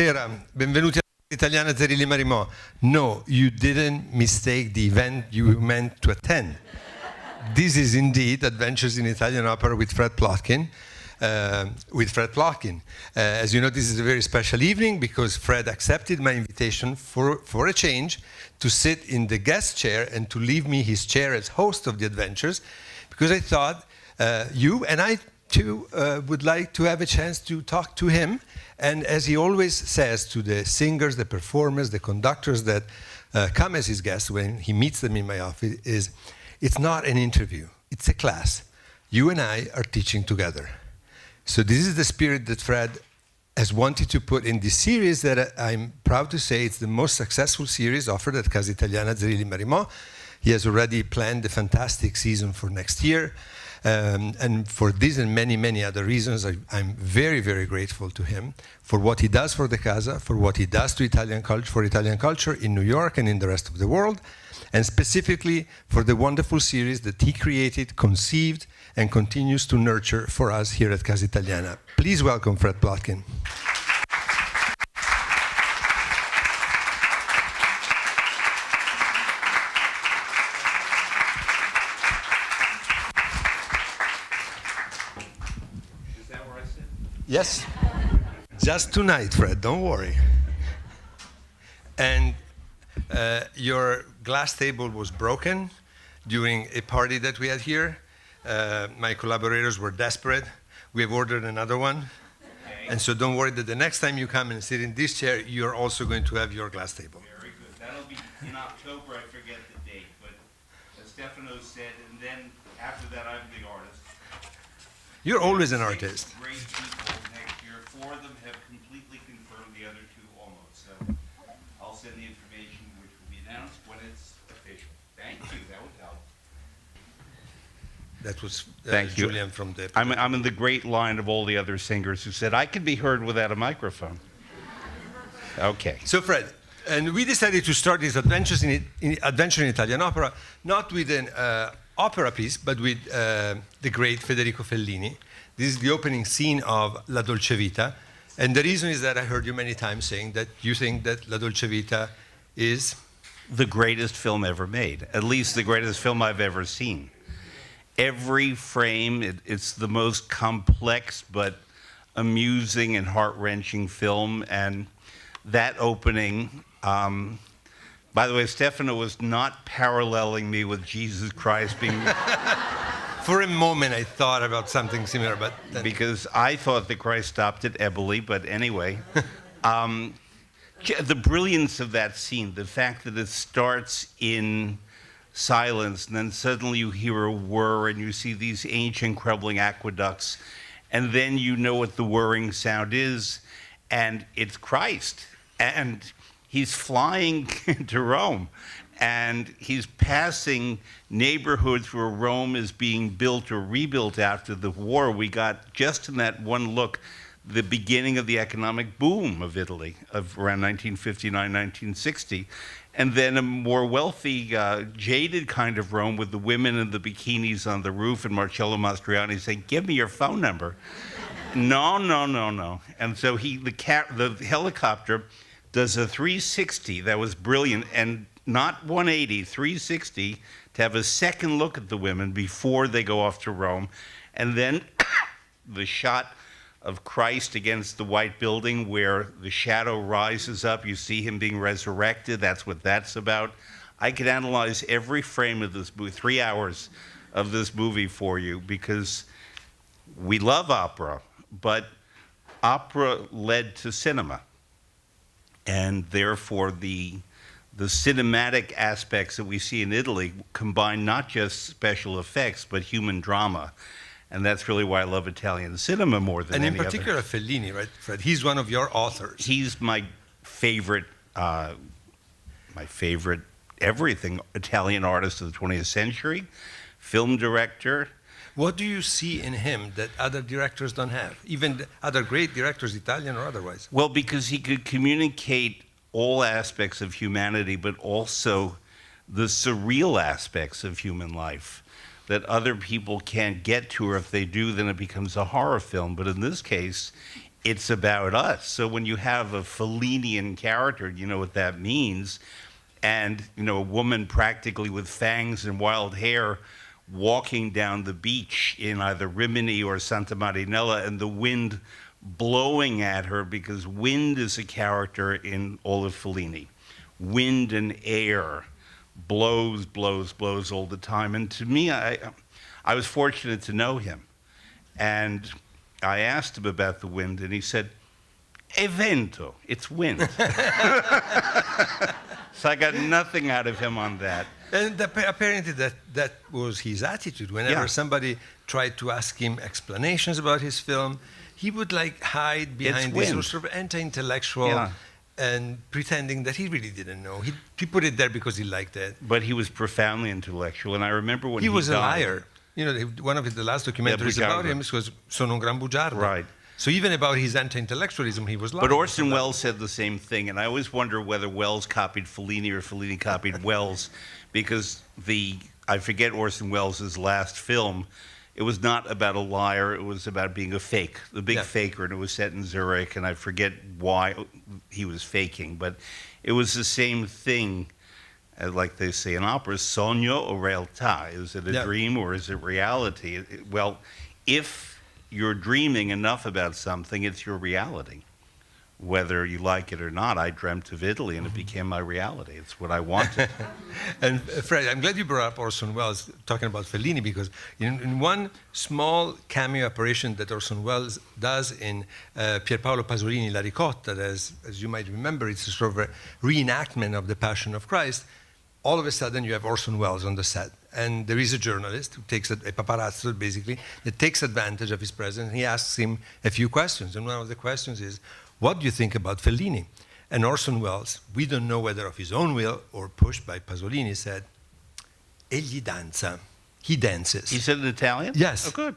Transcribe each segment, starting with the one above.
Buonasera, benvenuti all'Italiana Zerilli-Marimò. No, you didn't mistake the event you meant to attend. This is indeed Adventures in Italian Opera with Fred Plotkin. As you know, this is a very special evening because Fred accepted my invitation for a change to sit in the guest chair and to leave me his chair as host of the Adventures, because I thought you and I too would like to have a chance to talk to him. And as he always says to the singers, the performers, the conductors that come as his guests when he meets them in my office, is it's not an interview, it's a class. You and I are teaching together. So this is the spirit that Fred has wanted to put in this series that I'm proud to say it's the most successful series offered at Casa Italiana Zerilli-Marimò. He has already planned a fantastic season for next year. And for this and many, many other reasons, I'm very, very grateful to him for what he does for the Casa, for what he does to Italian culture in New York and in the rest of the world, and specifically for the wonderful series that he created, conceived, and continues to nurture for us here at Casa Italiana. Please welcome Fred Plotkin. Yes, just tonight, Fred, don't worry. And your glass table was broken during a party that we had here. My collaborators were desperate. We have ordered another one. And so don't worry that the next time you come and sit in this chair, you're also going to have your glass table. Very good. That'll be in October. I forget the date, but as Stefano said, and then after that, I'm the artist. You're always an Six artist. Great people next year. 4 of them have completely confirmed, the other 2 almost. So I'll send the information, which will be announced when it's official. Thank you. That would help. That was Thank you. Julian from the... I'm in the great line of all the other singers who said, I can be heard without a microphone. Okay. So Fred, and we decided to start this adventure in Italian opera, not with an opera piece, but with the great Federico Fellini. This is the opening scene of La Dolce Vita. And the reason is that I heard you many times saying that you think that La Dolce Vita is... The greatest film ever made, at least the greatest film I've ever seen. Every frame, it's the most complex but amusing and heart-wrenching film. And that opening, by the way, Stefano was not paralleling me with Jesus Christ being... For a moment, I thought about something similar, but... Because I thought that Christ stopped at Eboli, but anyway. The brilliance of that scene, the fact that it starts in silence, and then suddenly you hear a whir, and you see these ancient crumbling aqueducts, and then you know what the whirring sound is, and it's Christ, and he's flying to Rome, and he's passing neighborhoods where Rome is being built or rebuilt after the war. We got, just in that one look, the beginning of the economic boom of Italy of around 1959, 1960. And then a more wealthy, jaded kind of Rome with the women in the bikinis on the roof and Marcello Mastroianni saying, give me your phone number. No, no, no, no. And so the helicopter does a 360 that was brilliant, and not 180, 360, to have a second look at the women before they go off to Rome. And then the shot of Christ against the white building where the shadow rises up. You see him being resurrected. That's what that's about. I could analyze every frame of this movie, 3 hours of this movie for you, because we love opera, but opera led to cinema. And therefore, the cinematic aspects that we see in Italy combine not just special effects, but human drama. And that's really why I love Italian cinema more than any other. And in particular, Fellini, right, Fred? He's one of your authors. He's my favorite everything, Italian artist of the 20th century, film director. What do you see in him that other directors don't have? Even other great directors, Italian or otherwise? Well, because he could communicate all aspects of humanity, but also the surreal aspects of human life that other people can't get to, or if they do, then it becomes a horror film. But in this case, it's about us. So when you have a Fellinian character, you know what that means, and a woman practically with fangs and wild hair walking down the beach in either Rimini or Santa Marinella, and the wind blowing at her, because wind is a character in all of Fellini. Wind and air. Blows all the time. And to me, I was fortunate to know him. And I asked him about the wind, and he said, "È vento," it's wind. So I got nothing out of him on that. And apparently that was his attitude. Whenever somebody tried to ask him explanations about his film, he would hide behind this sort of anti-intellectual and pretending that he really didn't know. He put it there because he liked it. But he was profoundly intellectual, and I remember when he was died, a liar. One of the last documentaries about him was Sono un gran bugiardo. Right. So even about his anti-intellectualism, he was lying. But Orson Welles said the same thing, and I always wonder whether Welles copied Fellini or Fellini copied Welles, because I forget Orson Welles' last film. It was not about a liar, it was about being a fake, the big faker, and it was set in Zurich, and I forget why he was faking, but it was the same thing, like they say in opera, sogno o realtà. Is it a dream or is it reality? Well, if you're dreaming enough about something, it's your reality. whether you like it or not, I dreamt of Italy, and it became my reality. It's what I wanted. And Fred, I'm glad you brought up Orson Welles talking about Fellini, because in one small cameo apparition that Orson Welles does in Pierpaolo Pasolini La Ricotta, as you might remember, it's a sort of a reenactment of the Passion of Christ. All of a sudden you have Orson Welles on the set, and there is a journalist who takes a paparazzo basically that takes advantage of his presence, and he asks him a few questions, and one of the questions is, what do you think about Fellini? And Orson Welles, we don't know whether of his own will or pushed by Pasolini, said, egli danza, he dances. He said in Italian? Yes. Oh, good.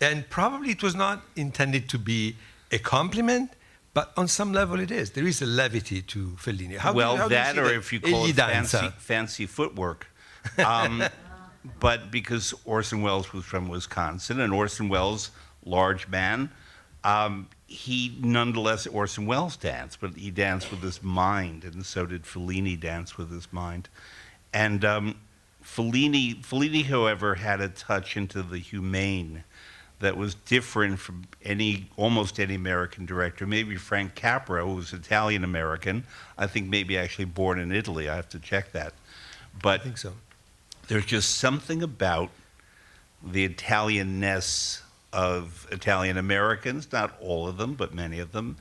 And probably it was not intended to be a compliment, but on some level it is. There is a levity to Fellini. How do you see or if you call egli it danza? fancy footwork. But because Orson Welles was from Wisconsin, and Orson Welles, large man, he nonetheless, Orson Welles danced, but he danced with his mind, and so did Fellini dance with his mind. And Fellini, however, had a touch into the humane that was different from almost any American director. Maybe Frank Capra, who was Italian-American, I think maybe actually born in Italy. I have to check that. But I think so. There's just something about the Italian-ness of Italian Americans, not all of them, but many of them,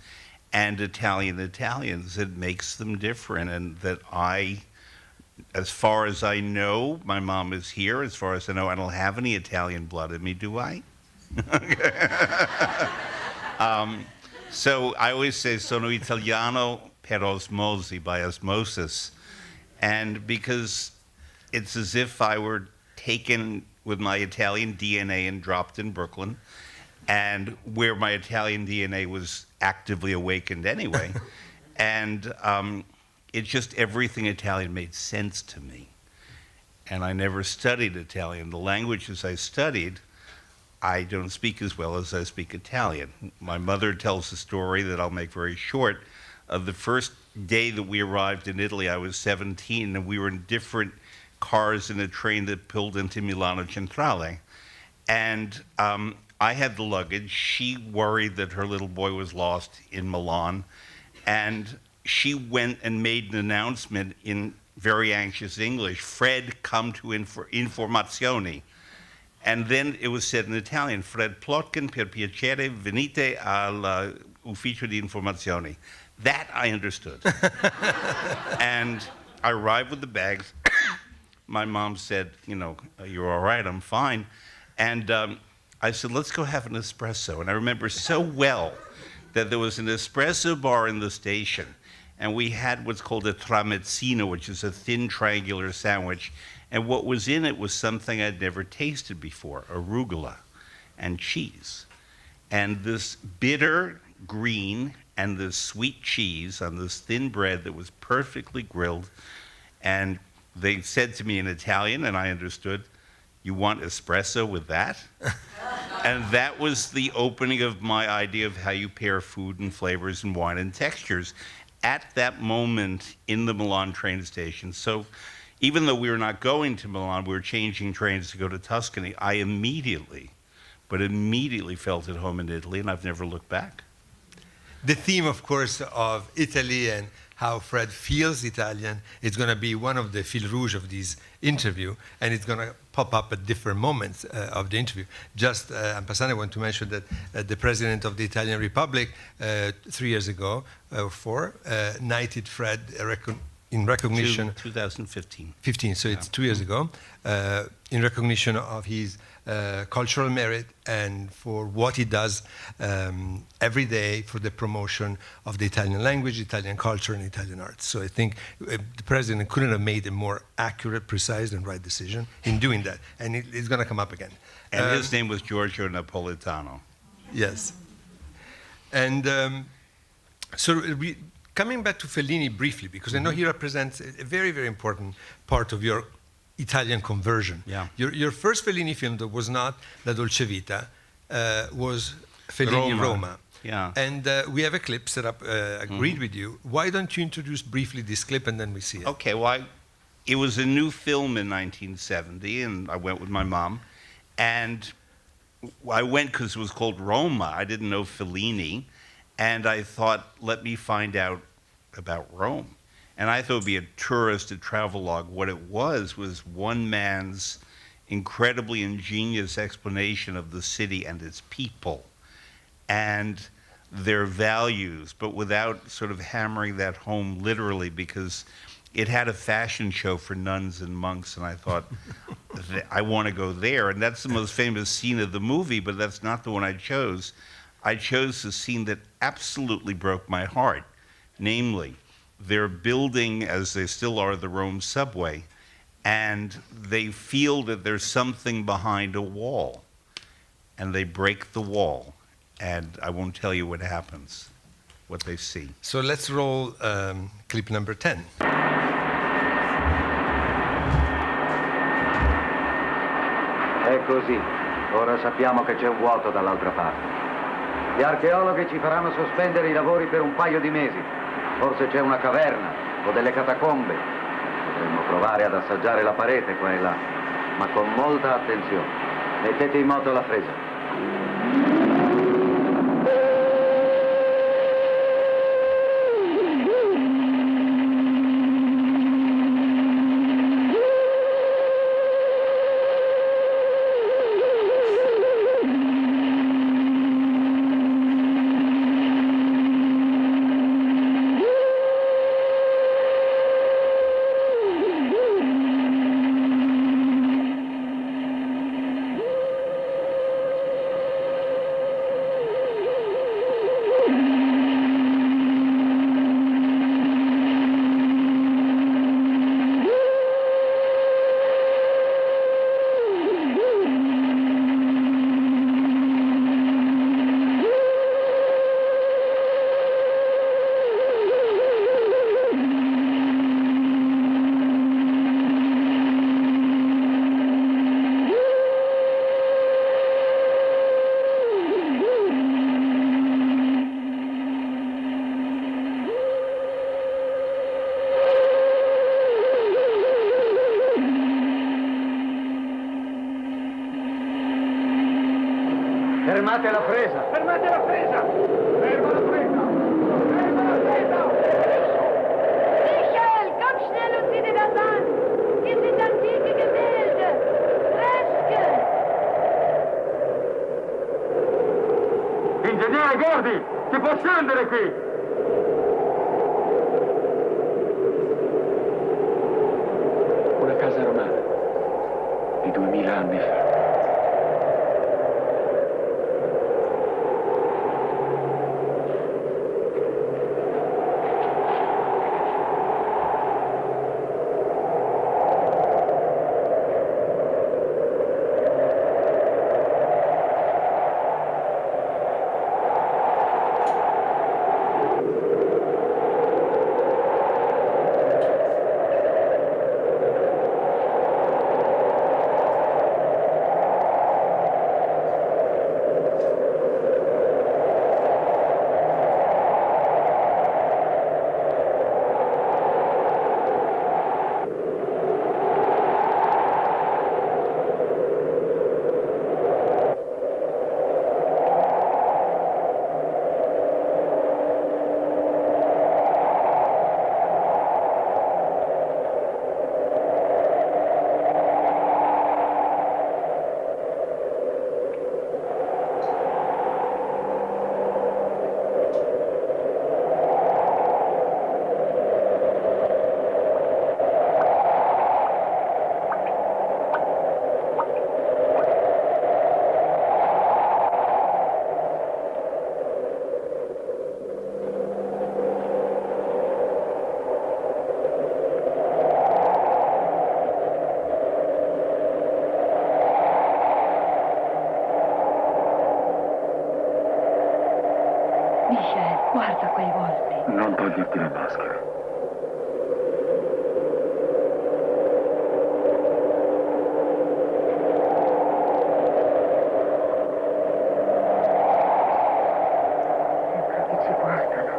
and Italians that makes them different, and that as far as I know, my mom is here, as far as I know, I don't have any Italian blood in me, do I? So I always say, sono italiano per osmosi, by osmosis, and because it's as if I were taken with my Italian DNA and dropped in Brooklyn, and where my Italian DNA was actively awakened anyway. And it's just everything Italian made sense to me. And I never studied Italian. The languages I studied, I don't speak as well as I speak Italian. My mother tells a story that I'll make very short. Of the first day that we arrived in Italy, I was 17, and we were in different cars in a train that pulled into Milano Centrale. And I had the luggage. She worried that her little boy was lost in Milan. And she went and made an announcement in very anxious English, Fred, come to informazioni. And then it was said in Italian, Fred Plotkin, per piacere, venite all'ufficio di informazioni. That I understood. And I arrived with the bags. My mom said, you're all right, I'm fine. And I said, let's go have an espresso. And I remember so well that there was an espresso bar in the station, and we had what's called a tramezzino, which is a thin triangular sandwich. And what was in it was something I'd never tasted before, arugula and cheese. And this bitter green and this sweet cheese on this thin bread that was perfectly grilled. And they said to me in Italian, and I understood, you want espresso with that? And that was the opening of my idea of how you pair food and flavors and wine and textures at that moment in the Milan train station. So even though we were not going to Milan, we were changing trains to go to Tuscany, I immediately felt at home in Italy, and I've never looked back. The theme, of course, of Italy and how Fred feels Italian is going to be one of the fil rouge of this interview, and it's going to pop up at different moments of the interview. Just en passant, I want to mention that the president of the Italian Republic 3 years ago, or 4, knighted Fred in recognition. 2015. 15, so it's 2 years ago, in recognition of his cultural merit and for what he does every day for the promotion of the Italian language, Italian culture, and Italian arts. So I think the president couldn't have made a more accurate, precise, and right decision in doing that. And it's going to come up again. And his name was Giorgio Napolitano. Yes. And coming back to Fellini briefly, because I know he represents a very, very important part of your Italian conversion. Yeah. Your first Fellini film that was not La Dolce Vita was Fellini Roma. Yeah. And we have a clip set up, agreed with you. Why don't you introduce briefly this clip and then we see it? Okay, well, it was a new film in 1970, and I went with my mom. And I went because it was called Roma. I didn't know Fellini. And I thought, let me find out about Rome. And I thought it would be a tourist, a travelogue. What it was one man's incredibly ingenious explanation of the city and its people and their values, but without sort of hammering that home literally, because it had a fashion show for nuns and monks, and I thought, I want to go there. And that's the most famous scene of the movie, but that's not the one I chose. I chose the scene that absolutely broke my heart, namely, they're building, as they still are, the Rome subway, and they feel that there's something behind a wall, and they break the wall, and I won't tell you what happens, what they see. So let's roll clip number 10. È così. Ora sappiamo che c'è un vuoto dall'altra parte. Gli archeologhi ci faranno sospendere i lavori per un paio di mesi. Forse c'è una caverna o delle catacombe. Potremmo provare ad assaggiare la parete qua e là, ma con molta attenzione. Mettete in moto la fresa. Fermate la presa! Fermate la presa! Ferma la presa! Ferma la presa! Michael, komm schnell und sieh dir das an! Hier sind antike Gemälde! Fresken! Ingegnere Gordi! Si può scendere qui! Una casa romana di 2000 anni fa. Michael, guarda quei volti. Non toglierti le maschere. Sembra che ci guardano.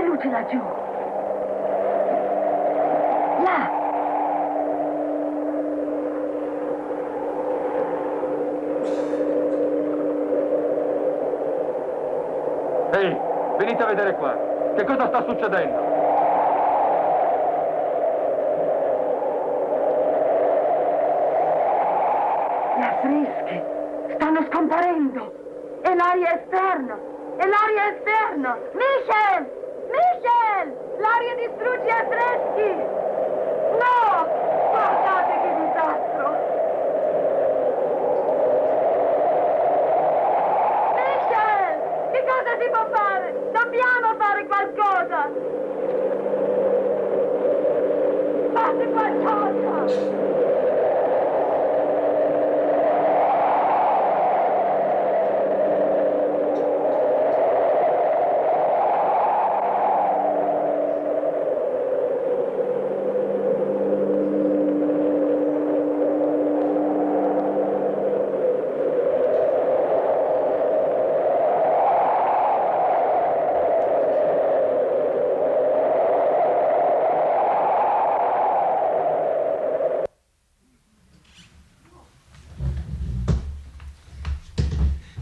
Quante luci laggiù? Là! Ehi, venite a vedere qua. Che cosa sta succedendo? Gli affreschi stanno scomparendo. E l'aria esterna. E l'aria esterna. Michel! Michel! L'aria distrugge gli affreschi. No! Guardate che disastro. Michel! Che cosa si può fare? Dobbiamo fare qualcosa! Fate qualcosa!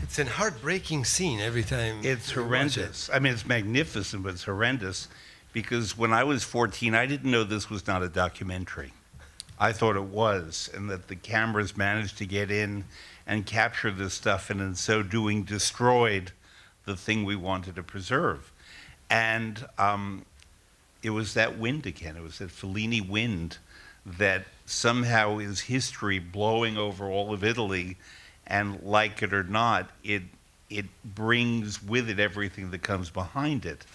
It's a heartbreaking scene every time. It's you watch horrendous. I mean, it's magnificent, but it's horrendous because when I was 14, I didn't know this was not a documentary. I thought it was, and that the cameras managed to get in and capture this stuff, and in so doing, destroyed the thing we wanted to preserve. And it was that wind again. It was that Fellini wind that somehow is history blowing over all of Italy, and like it or not, it brings with it everything that comes behind it,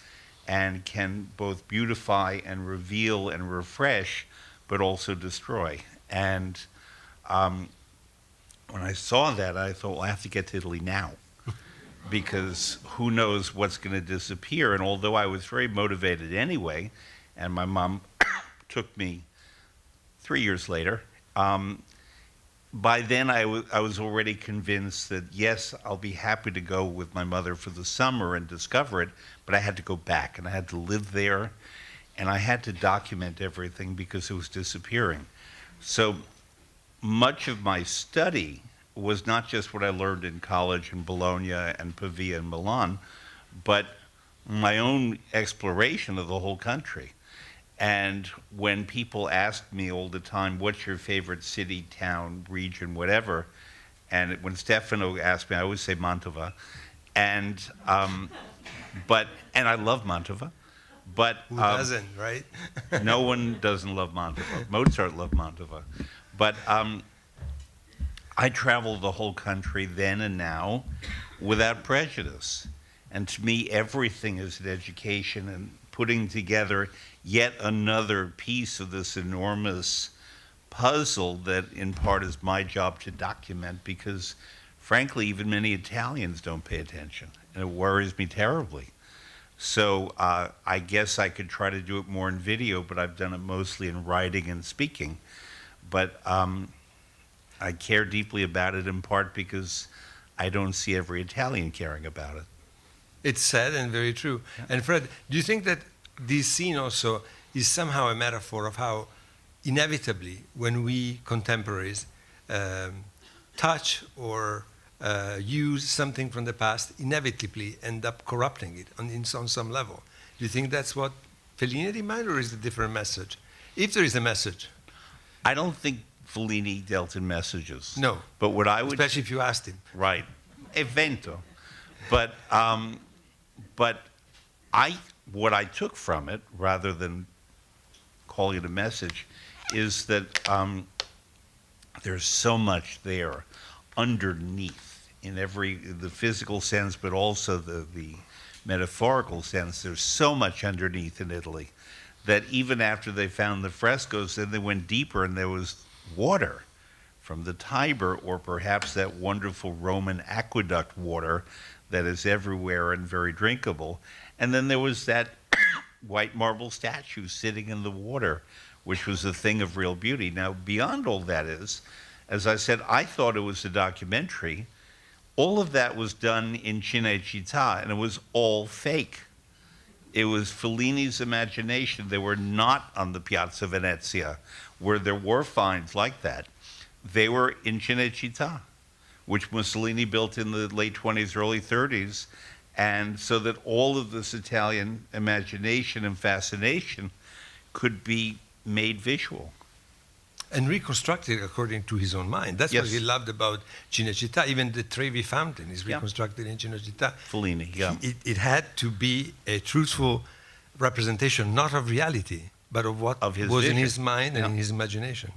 and can both beautify and reveal and refresh, but also destroy. And when I saw that, I thought, well, I have to get to Italy now, because who knows what's going to disappear. And although I was very motivated anyway, and my mom took me 3 years later, by then I was already convinced that, yes, I'll be happy to go with my mother for the summer and discover it, but I had to go back, and I had to live there, and I had to document everything because it was disappearing. So much of my study was not just what I learned in college in Bologna and Pavia and Milan, but my own exploration of the whole country. And when people asked me all the time, what's your favorite city, town, region, whatever, and when Stefano asked me, I always say Mantova. And I love Mantova, but Who doesn't, right? no one doesn't love Mantova. Mozart loved Mantova. But I traveled the whole country then and now without prejudice. And to me, everything is an education and putting together yet another piece of this enormous puzzle that in part is my job to document, because frankly, even many Italians don't pay attention, and it worries me terribly. So I guess I could try to do it more in video, but I've done it mostly in writing and speaking. But I care deeply about it in part because I don't see every Italian caring about it. It's sad and very true. Yeah. And Fred, do you think that this scene also is somehow a metaphor of how inevitably, when we contemporaries touch or use something from the past, inevitably end up corrupting it on some level? Do you think that's what Fellini had in mind, or is it a different message? If there is a message. I don't think Fellini dealt in messages. No. But what I would... Especially if you asked him. Right. Evento. But what I took from it, rather than calling it a message, is that there's so much there underneath in the physical sense, but also the metaphorical sense. There's so much underneath in Italy that even after they found the frescoes, then they went deeper and there was water from the Tiber, or perhaps that wonderful Roman aqueduct water that is everywhere and very drinkable. And then there was that white marble statue sitting in the water, which was a thing of real beauty. Now, beyond all that is, as I said, I thought it was a documentary. All of that was done in Cinecittà, and it was all fake. It was Fellini's imagination. They were not on the Piazza Venezia, where there were finds like that. They were in Cinecittà, which Mussolini built in the late 20s, early 30s, and so that all of this Italian imagination and fascination could be made visual. And reconstructed according to his own mind. That's what Yes. he loved about Cinecittà. Even the Trevi fountain is Yeah. reconstructed in Cinecittà. Fellini, yeah. It had to be a truthful representation, not of reality, but of what Of his was in vision. his mind and Yeah. in his imagination.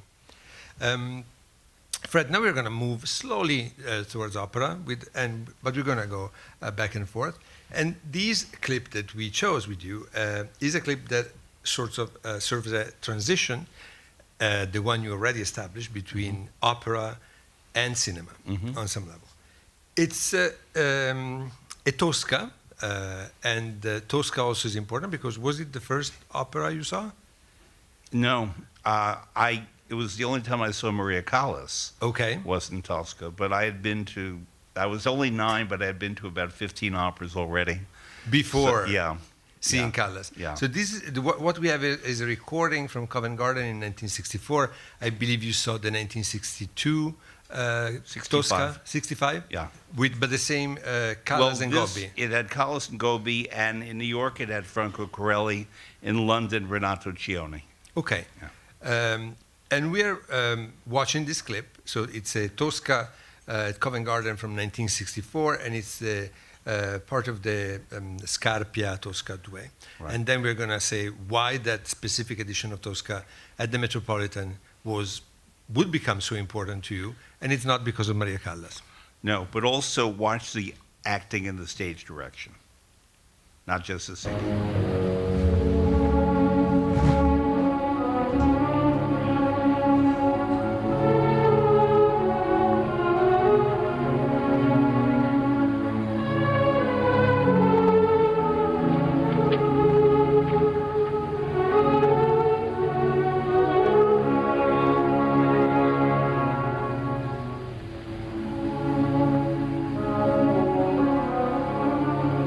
Fred, now we're going to move slowly towards opera, but we're going to go back and forth. And this clip that we chose with you is a clip that sort of serves as a transition, the one you already established between opera and cinema on some level. It's a Tosca, and Tosca also is important because was it the first opera you saw? No, it was the only time I saw Maria Callas. Okay. Was in Tosca, but I was only 9, but I had been to about 15 operas already. Before So, seeing yeah. Callas. Yeah. So this is what we have is a recording from Covent Garden in 1964. I believe you saw the 1962 Tosca, 65? Yeah. But the same Callas and Gobbi. It had Callas and Gobbi, and in New York it had Franco Corelli. In London, Renato Cioni. Okay. Yeah. And we're watching this clip. So it's a Tosca at Covent Garden from 1964, and it's part of the Scarpia Tosca 2. Right. And then we're going to say why that specific edition of Tosca at the Metropolitan would become so important to you, and it's not because of Maria Callas. No, but also watch the acting and the stage direction, not just the singing.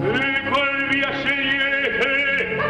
E qual via scegliete?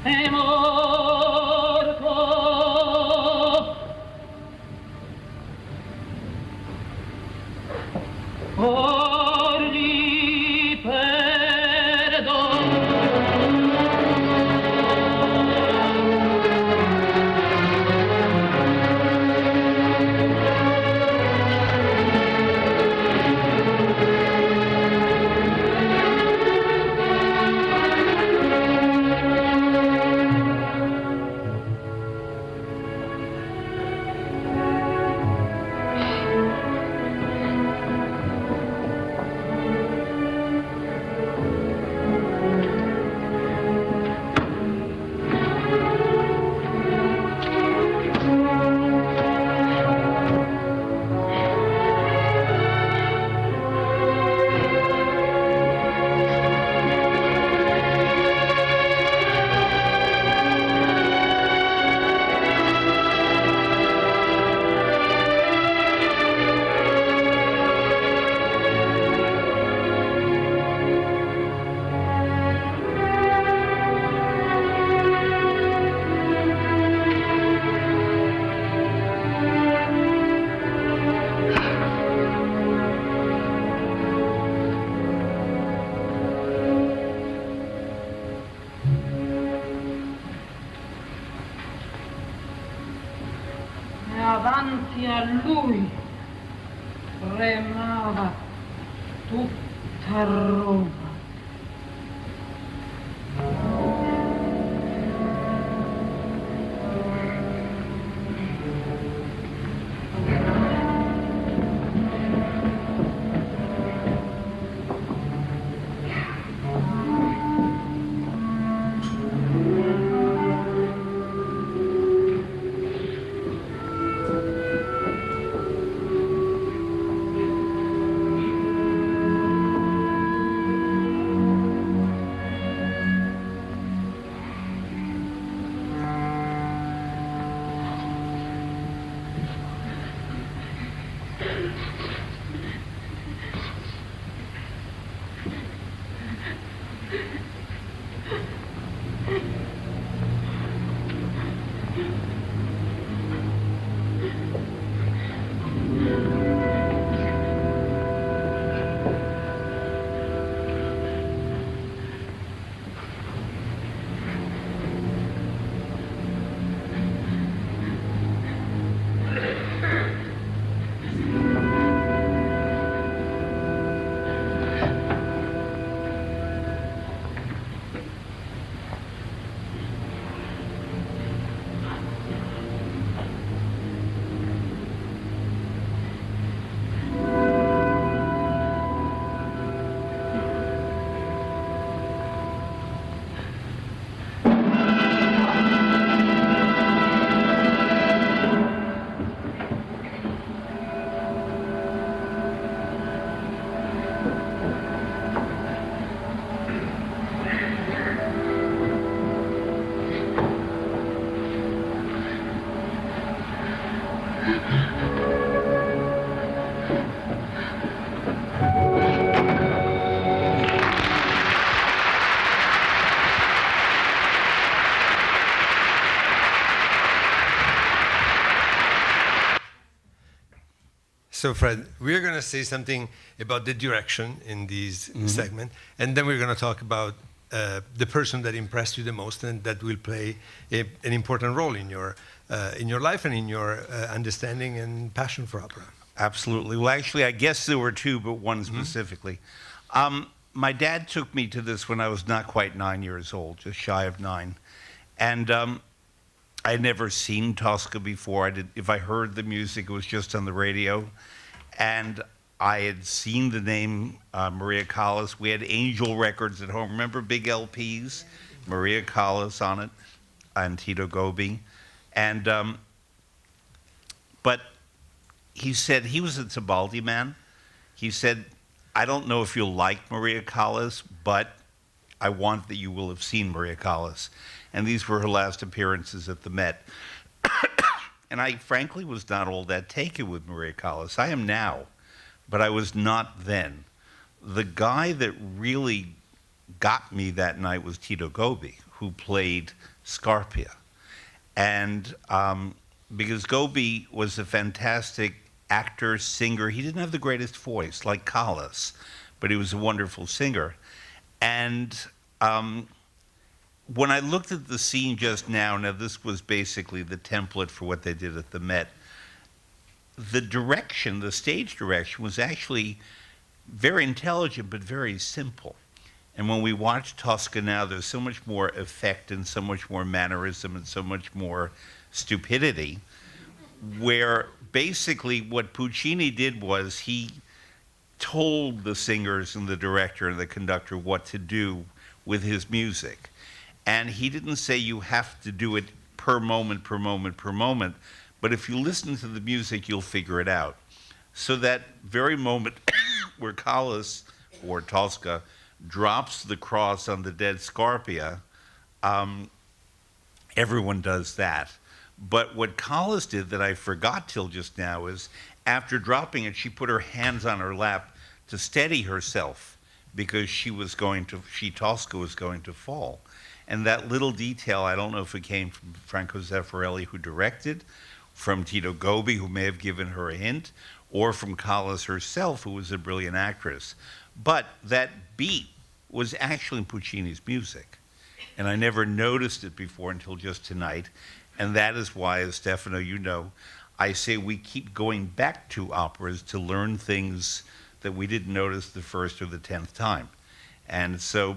è morto. Or gli perdono. Avanti a lui tremava tutta Roma. So, Fred, we're going to say something about the direction in this segment, and then we're going to talk about the person that impressed you the most and that will play an important role in your life and in your understanding and passion for opera. Absolutely. Well, actually, I guess there were two, but one specifically. My dad took me to this when I was not quite 9 years old, just shy of 9. And I had never seen Tosca before. If I heard the music, it was just on the radio. And I had seen the name Maria Callas. We had Angel records at home. Remember big LPs? Maria Callas on it, and Tito Gobi. And, but he said, he was a Tibaldi man. He said, I don't know if you'll like Maria Callas, but I want that you will have seen Maria Callas. And these were her last appearances at the Met. And I frankly was not all that taken with Maria Callas. I am now, but I was not then. The guy that really got me that night was Tito Gobi, who played Scarpia. And because Gobi was a fantastic actor, singer, he didn't have the greatest voice like Callas, but he was a wonderful singer. And when I looked at the scene just now this was basically the template for what they did at the Met, the direction, the stage direction was actually very intelligent but very simple. And when we watch Tosca now, there's so much more effect and so much more mannerism and so much more stupidity, where basically what Puccini did was he told the singers and the director and the conductor what to do with his music. And he didn't say you have to do it per moment, per moment, per moment, but if you listen to the music, you'll figure it out. So that very moment where Callas, or Tosca, drops the cross on the dead Scarpia, everyone does that. But what Callas did that I forgot till just now is, after dropping it, she put her hands on her lap to steady herself because Tosca was going to fall. And that little detail, I don't know if it came from Franco Zeffirelli, who directed, from Tito Gobi, who may have given her a hint, or from Callas herself, who was a brilliant actress. But that beat was actually in Puccini's music. And I never noticed it before until just tonight. And that is why, as Stefano, you know, I say we keep going back to operas to learn things that we didn't notice the first or the 10th time. And so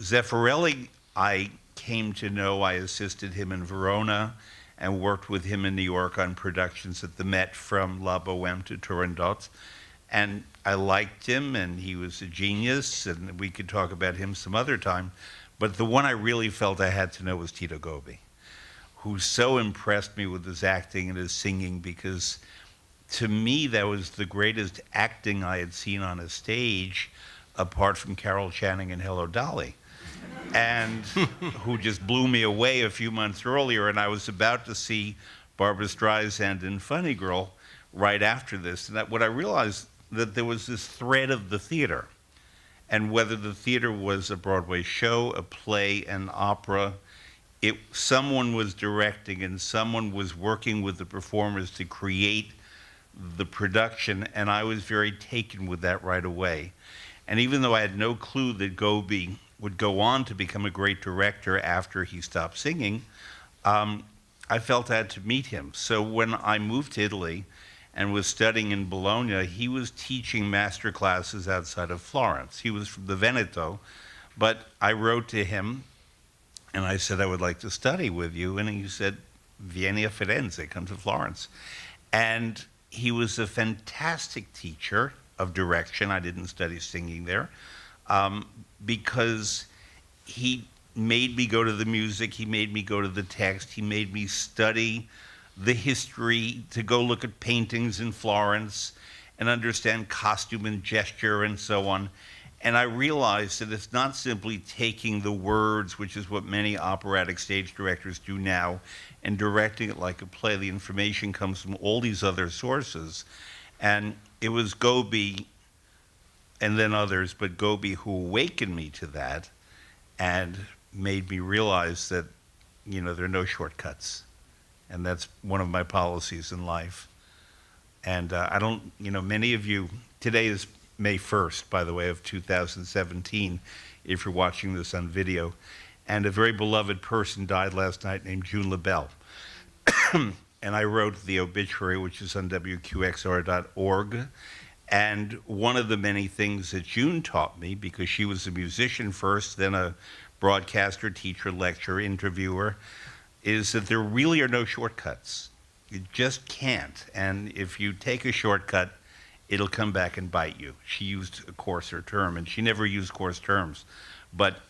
Zeffirelli, I came to know, I assisted him in Verona and worked with him in New York on productions at the Met, from La Bohème to Turandot. And I liked him, and he was a genius, and we could talk about him some other time. But the one I really felt I had to know was Tito Gobi, who so impressed me with his acting and his singing, because to me that was the greatest acting I had seen on a stage, apart from Carol Channing in Hello, Dolly, and who just blew me away a few months earlier. And I was about to see Barbra Streisand in Funny Girl right after this. And what I realized, that there was this thread of the theater. And whether the theater was a Broadway show, a play, an opera, someone was directing and someone was working with the performers to create the production, and I was very taken with that right away. And even though I had no clue that Gobi would go on to become a great director after he stopped singing, I felt I had to meet him. So when I moved to Italy and was studying in Bologna, he was teaching master classes outside of Florence. He was from the Veneto, but I wrote to him and I said, I would like to study with you. And he said, Vieni a Firenze, come to Florence. And he was a fantastic teacher of direction. I didn't study singing there, because he made me go to the music, he made me go to the text, he made me study the history, to go look at paintings in Florence and understand costume and gesture and so on. And I realized that it's not simply taking the words, which is what many operatic stage directors do now, and directing it like a play. The information comes from all these other sources. And it was Gobi, and then others, but Gobi, who awakened me to that and made me realize that, there are no shortcuts. And that's one of my policies in life. And I don't, many of you, today is May 1st, by the way, of 2017, if you're watching this on video. And a very beloved person died last night named June LaBelle. And I wrote the obituary, which is on WQXR.org. And one of the many things that June taught me, because she was a musician first, then a broadcaster, teacher, lecturer, interviewer, is that there really are no shortcuts. You just can't. And if you take a shortcut, it'll come back and bite you. She used a coarser term, and she never used coarse terms. But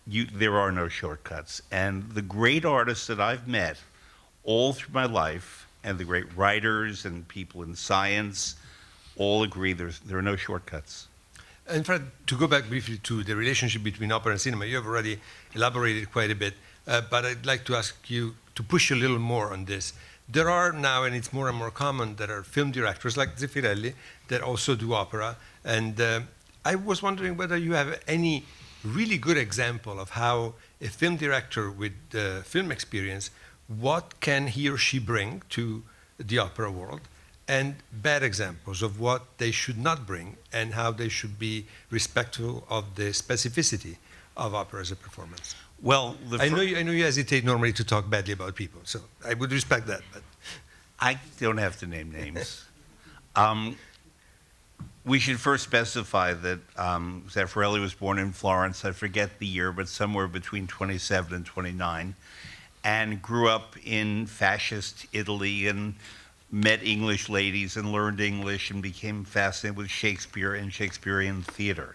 there are no shortcuts. And the great artists that I've met all through my life, and the great writers and people in science, all agree there are no shortcuts. And Fred, to go back briefly to the relationship between opera and cinema, you have already elaborated quite a bit, but I'd like to ask you to push a little more on this. There are now, and it's more and more common, there are film directors like Zeffirelli that also do opera, and I was wondering whether you have any really good example of how a film director with film experience, what can he or she bring to the opera world, and bad examples of what they should not bring and how they should be respectful of the specificity of opera as a performance. Well, I know you hesitate normally to talk badly about people, so I would respect that. But I don't have to name names. We should first specify that Zeffirelli was born in Florence, I forget the year, but somewhere between 27 and 29, and grew up in fascist Italy and met English ladies and learned English and became fascinated with Shakespeare and Shakespearean theater.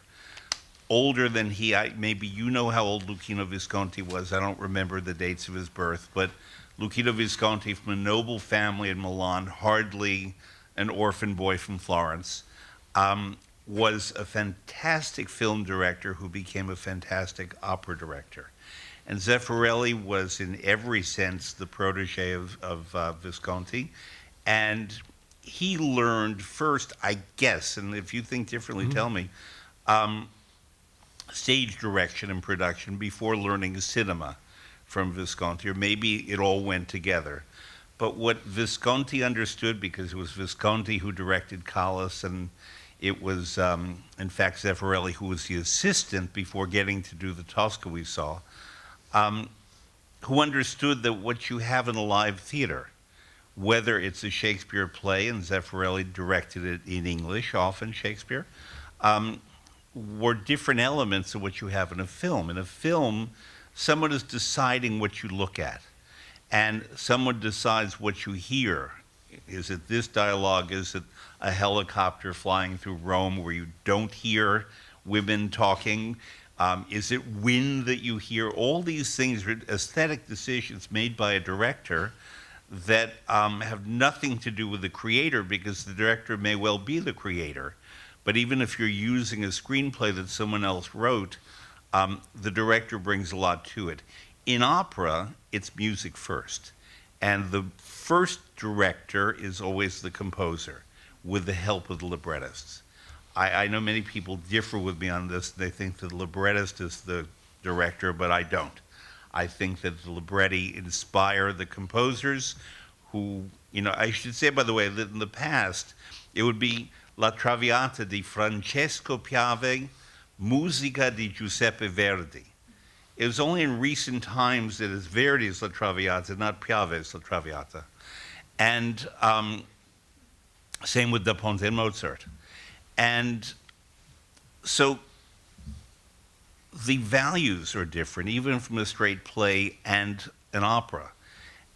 Older than he, maybe you know how old Luchino Visconti was. I don't remember the dates of his birth, but Luchino Visconti, from a noble family in Milan, hardly an orphan boy from Florence, was a fantastic film director who became a fantastic opera director. And Zeffirelli was, in every sense, the protege of Visconti. And he learned first, I guess, and if you think differently, tell me, stage direction and production before learning cinema from Visconti, or maybe it all went together. But what Visconti understood, because it was Visconti who directed Callas, and it was, in fact, Zeffirelli who was the assistant before getting to do the Tosca we saw, who understood that what you have in a live theater, whether it's a Shakespeare play, and Zeffirelli directed it in English, often Shakespeare, were different elements of what you have in a film. In a film, someone is deciding what you look at, and someone decides what you hear. Is it this dialogue? Is it a helicopter flying through Rome where you don't hear women talking? Is it wind that you hear? All these things are aesthetic decisions made by a director that have nothing to do with the creator, because the director may well be the creator. But even if you're using a screenplay that someone else wrote, the director brings a lot to it. In opera, it's music first. And the first director is always the composer, with the help of the librettists. I know many people differ with me on this. They think that the librettist is the director, but I don't. I think that the libretti inspire the composers who, I should say, by the way, that in the past, it would be La Traviata di Francesco Piave, Musica di Giuseppe Verdi. It was only in recent times that it's Verdi's La Traviata, not Piave's La Traviata. And same with Da Ponte and Mozart. And so the values are different, even from a straight play and an opera.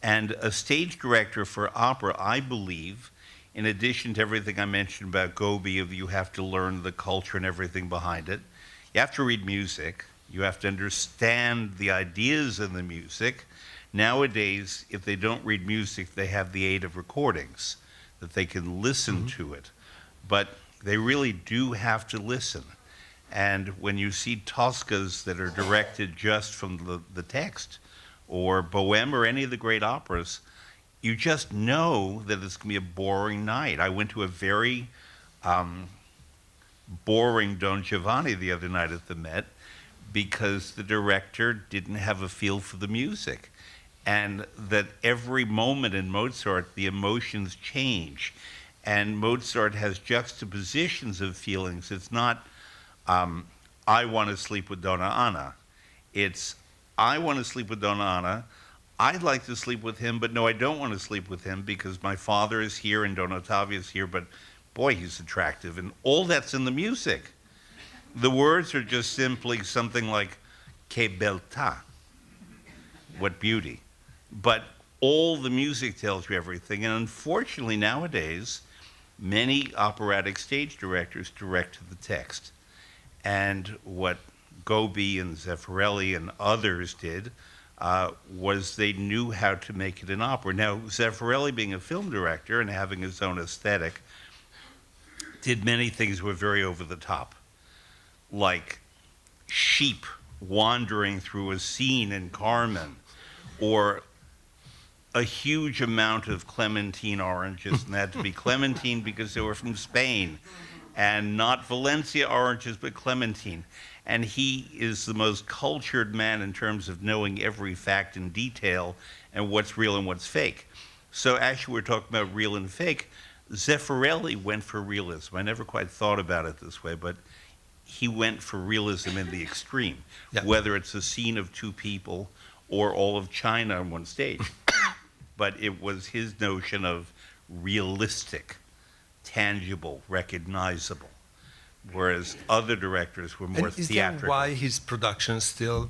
And a stage director for opera, I believe, in addition to everything I mentioned about Gobi, of you have to learn the culture and everything behind it, you have to read music, you have to understand the ideas in the music. Nowadays, if they don't read music, they have the aid of recordings, that they can listen to it. But they really do have to listen. And when you see Toscas that are directed just from the text, or Bohème or any of the great operas, you just know that it's going to be a boring night. I went to a very boring Don Giovanni the other night at the Met because the director didn't have a feel for the music. And that every moment in Mozart, the emotions change. And Mozart has juxtapositions of feelings. It's not, I want to sleep with Donna Anna. It's, I want to sleep with Donna Anna. I'd like to sleep with him, but no, I don't want to sleep with him because my father is here and Don Ottavio is here, but boy, he's attractive. And all that's in the music. The words are just simply something like, che beltà, what beauty. But all the music tells you everything. And unfortunately, nowadays, many operatic stage directors direct to the text. And what Gobi and Zeffirelli and others did was they knew how to make it an opera. Now, Zeffirelli, being a film director and having his own aesthetic, did many things that were very over the top, like sheep wandering through a scene in Carmen, or a huge amount of clementine oranges, and they had to be clementine because they were from Spain. and not Valencia oranges, but clementine. And he is the most cultured man in terms of knowing every fact in detail and what's real and what's fake. So actually, we're talking about real and fake. Zeffirelli went for realism. I never quite thought about it this way, but he went for realism in the extreme, whether it's a scene of two people or all of China on one stage. But it was his notion of realistic, tangible, recognizable, whereas other directors were more Is theatrical. that why his productions still,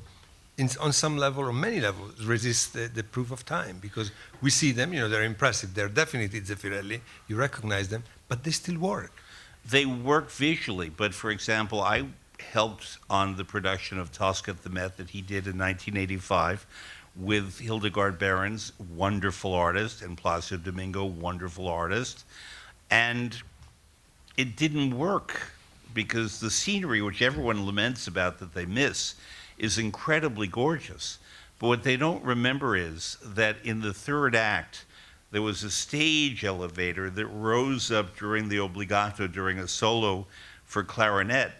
on some level or many levels, resist the proof of time? Because we see them, they're impressive. They're definitely Zeffirelli. You recognize them, but they still work. They work visually, but for example, I helped on the production of Tosca at the Met that he did in 1985 with Hildegard Behrens, wonderful artist, and Placido Domingo, wonderful artist. And it didn't work because the scenery, which everyone laments about that they miss, is incredibly gorgeous. But what they don't remember is that in the third act, there was a stage elevator that rose up during the obbligato, during a solo for clarinet.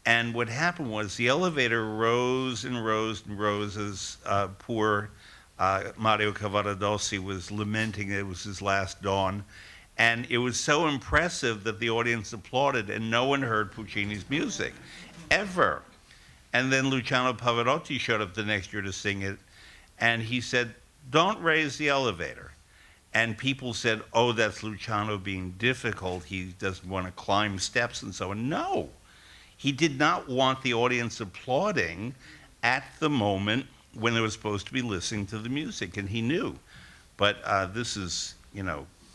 And what happened was the elevator rose and rose and rose as poor Mario Cavaradossi was lamenting it was his last dawn. And it was so impressive that the audience applauded, and no one heard Puccini's music, ever. And then Luciano Pavarotti showed up the next year to sing it, and he said, "Don't raise the elevator." And people said, "Oh, that's Luciano being difficult. He doesn't want to climb steps and so on." No, he did not want the audience applauding at the moment when they were supposed to be listening to the music, and he knew. But this is,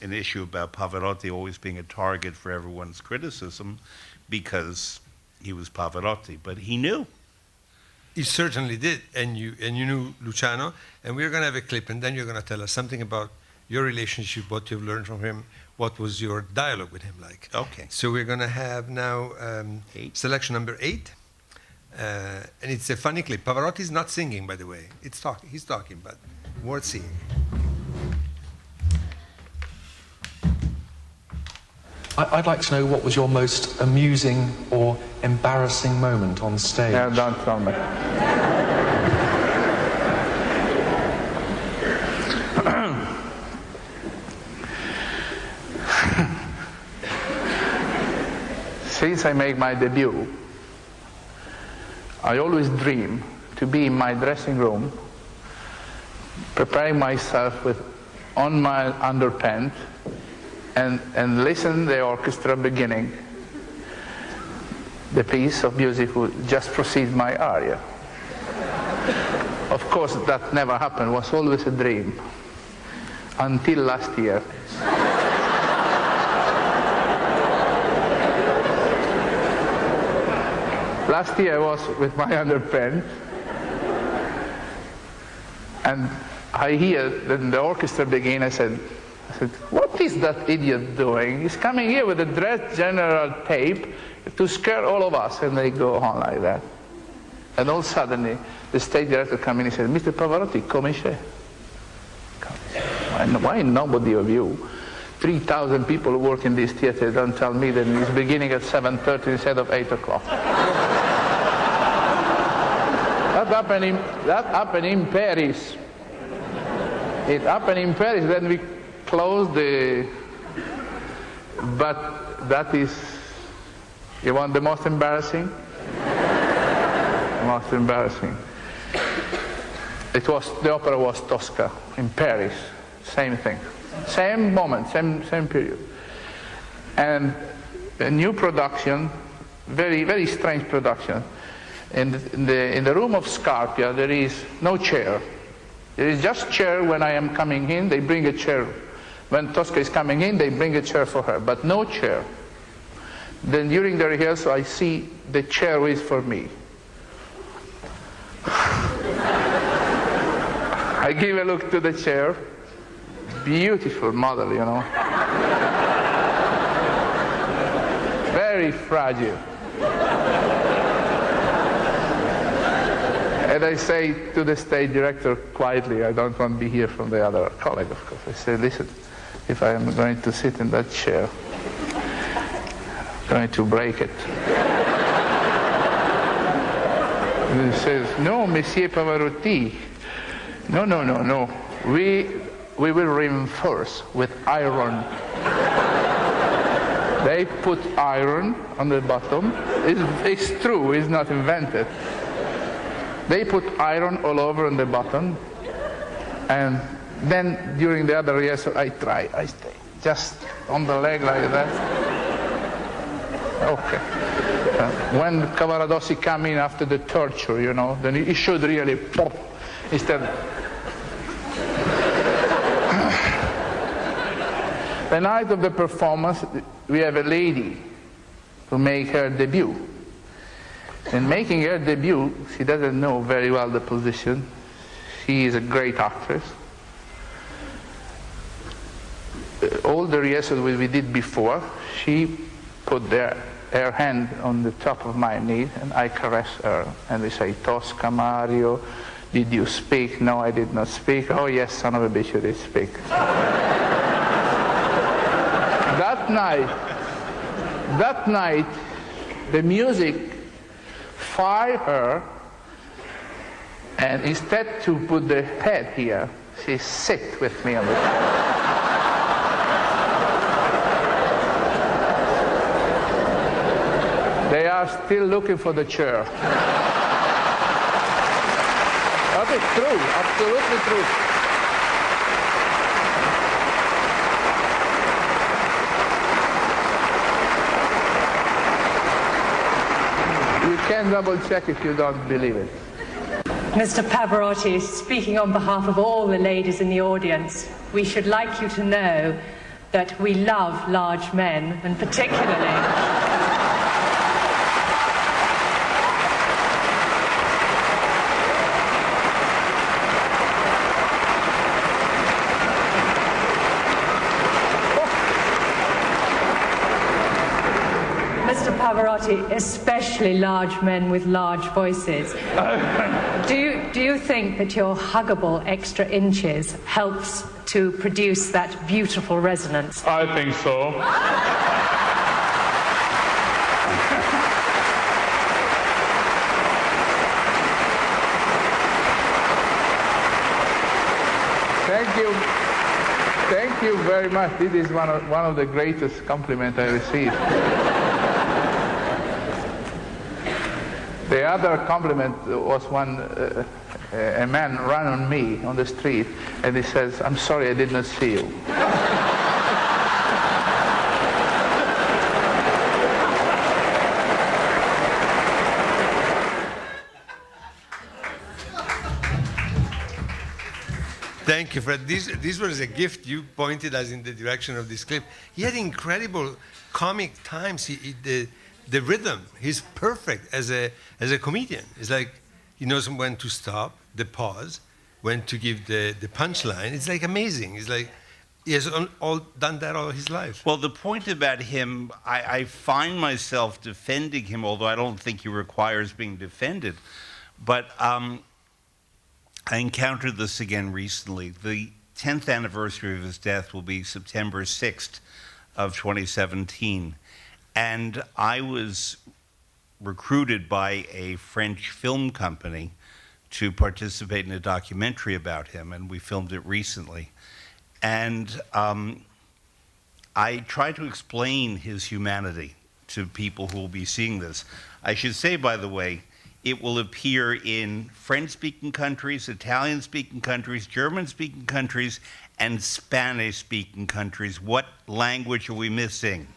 an issue about Pavarotti always being a target for everyone's criticism because he was Pavarotti, but he knew. He certainly did, and you knew Luciano, and we're going to have a clip, and then you're going to tell us something about your relationship, what you've learned from him, what was your dialogue with him like. Okay. So we're going to have now selection number 8, and it's a funny clip. Pavarotti is not singing, by the way. He's talking, but worth seeing. I'd like to know what was your most amusing or embarrassing moment on stage. No, don't tell me. Since I make my debut, I always dream to be in my dressing room, preparing myself on my underpants, and listen the orchestra beginning the piece of music would just proceed my aria. Of course, that never happened. It was always a dream until last year. Last year I was with my underpants, and I hear then the orchestra begin. I said, "What is that idiot doing? He's coming here with a dress general tape to scare all of us." And they go on like that. And all suddenly, the stage director comes in and said, "Mr. Pavarotti, come c'è?" Why nobody of you, 3,000 people who work in this theater, don't tell me that it's beginning at 7:30 instead of 8 o'clock? That happened in Paris. It happened in Paris, then we closed but that is, you want the most embarrassing? The most embarrassing. The opera was Tosca in Paris, same thing. Same moment, same period. And a new production, very, very strange production. In the room of Scarpia, there is no chair. There is just chair when I am coming in, they bring a chair. When Tosca is coming in, they bring a chair for her, but no chair. Then during the rehearsal, I see the chair is for me. I give a look to the chair. Beautiful model, Very fragile. And I say to the stage director quietly, I don't want to be here from the other colleague, of course. I say, "Listen, if I am going to sit in that chair, going to break it. And he says, no, Monsieur Pavarotti. No, no, no, no. We will reinforce with iron. They put iron on the bottom. It's true, it's not invented. They put iron all over on the bottom, and then during the other rehearsal I stay just on the leg like that. Okay. When Cavaradossi come in after the torture, you know, then he should really pop instead. The night of the performance, we have a lady to make her debut. In making her debut, she doesn't know very well the position. She is a great actress. All the rehearsals we did before, she put her hand on the top of my knee and I caress her. And we say, Tosca, Mario, did you speak? No, I did not speak. Oh yes, son of a bitch, you did speak. That night, the music fired her, and instead to put the head here, she sit with me on the top. They are still looking for the chair. That is true, absolutely true. You can double check if you don't believe it. Mr. Pavarotti, speaking on behalf of all the ladies in the audience, we should like you to know that we love large men, and particularly Mr. Pavarotti, especially large men with large voices. Do you think that your huggable extra inches helps to produce that beautiful resonance? I think so. Thank you very much. This is one of the greatest compliments I received. The other compliment was when a man ran on me on the street and he says, I'm sorry I did not see you. Thank you, Fred. This was a gift. You pointed us in the direction of this clip. He had incredible comic times. The rhythm, he's perfect as a comedian. It's like he knows when to stop, the pause, when to give the punchline. It's like amazing. It's like he has all done that all his life. Well, the point about him, I find myself defending him, although I don't think he requires being defended. But I encountered this again recently. The 10th anniversary of his death will be September 6th of 2017. And I was recruited by a French film company to participate in a documentary about him, and we filmed it recently. And I tried to explain his humanity to people who will be seeing this. I should say, by the way, it will appear in French-speaking countries, Italian-speaking countries, German-speaking countries, and Spanish-speaking countries. What language are we missing?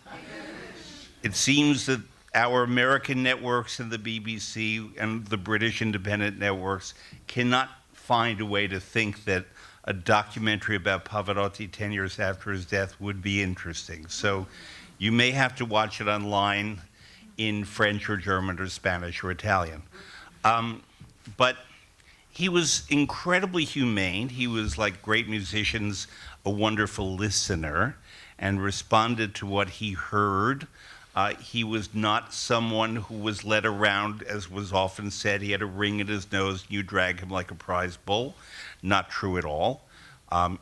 It seems that our American networks and the BBC and the British independent networks cannot find a way to think that a documentary about Pavarotti 10 years after his death would be interesting. So you may have to watch it online in French or German or Spanish or Italian. But he was incredibly humane. He was, like great musicians, a wonderful listener and responded to what he heard. He was not someone who was led around, as was often said. He had a ring in his nose, and you drag him like a prize bull. Not true at all.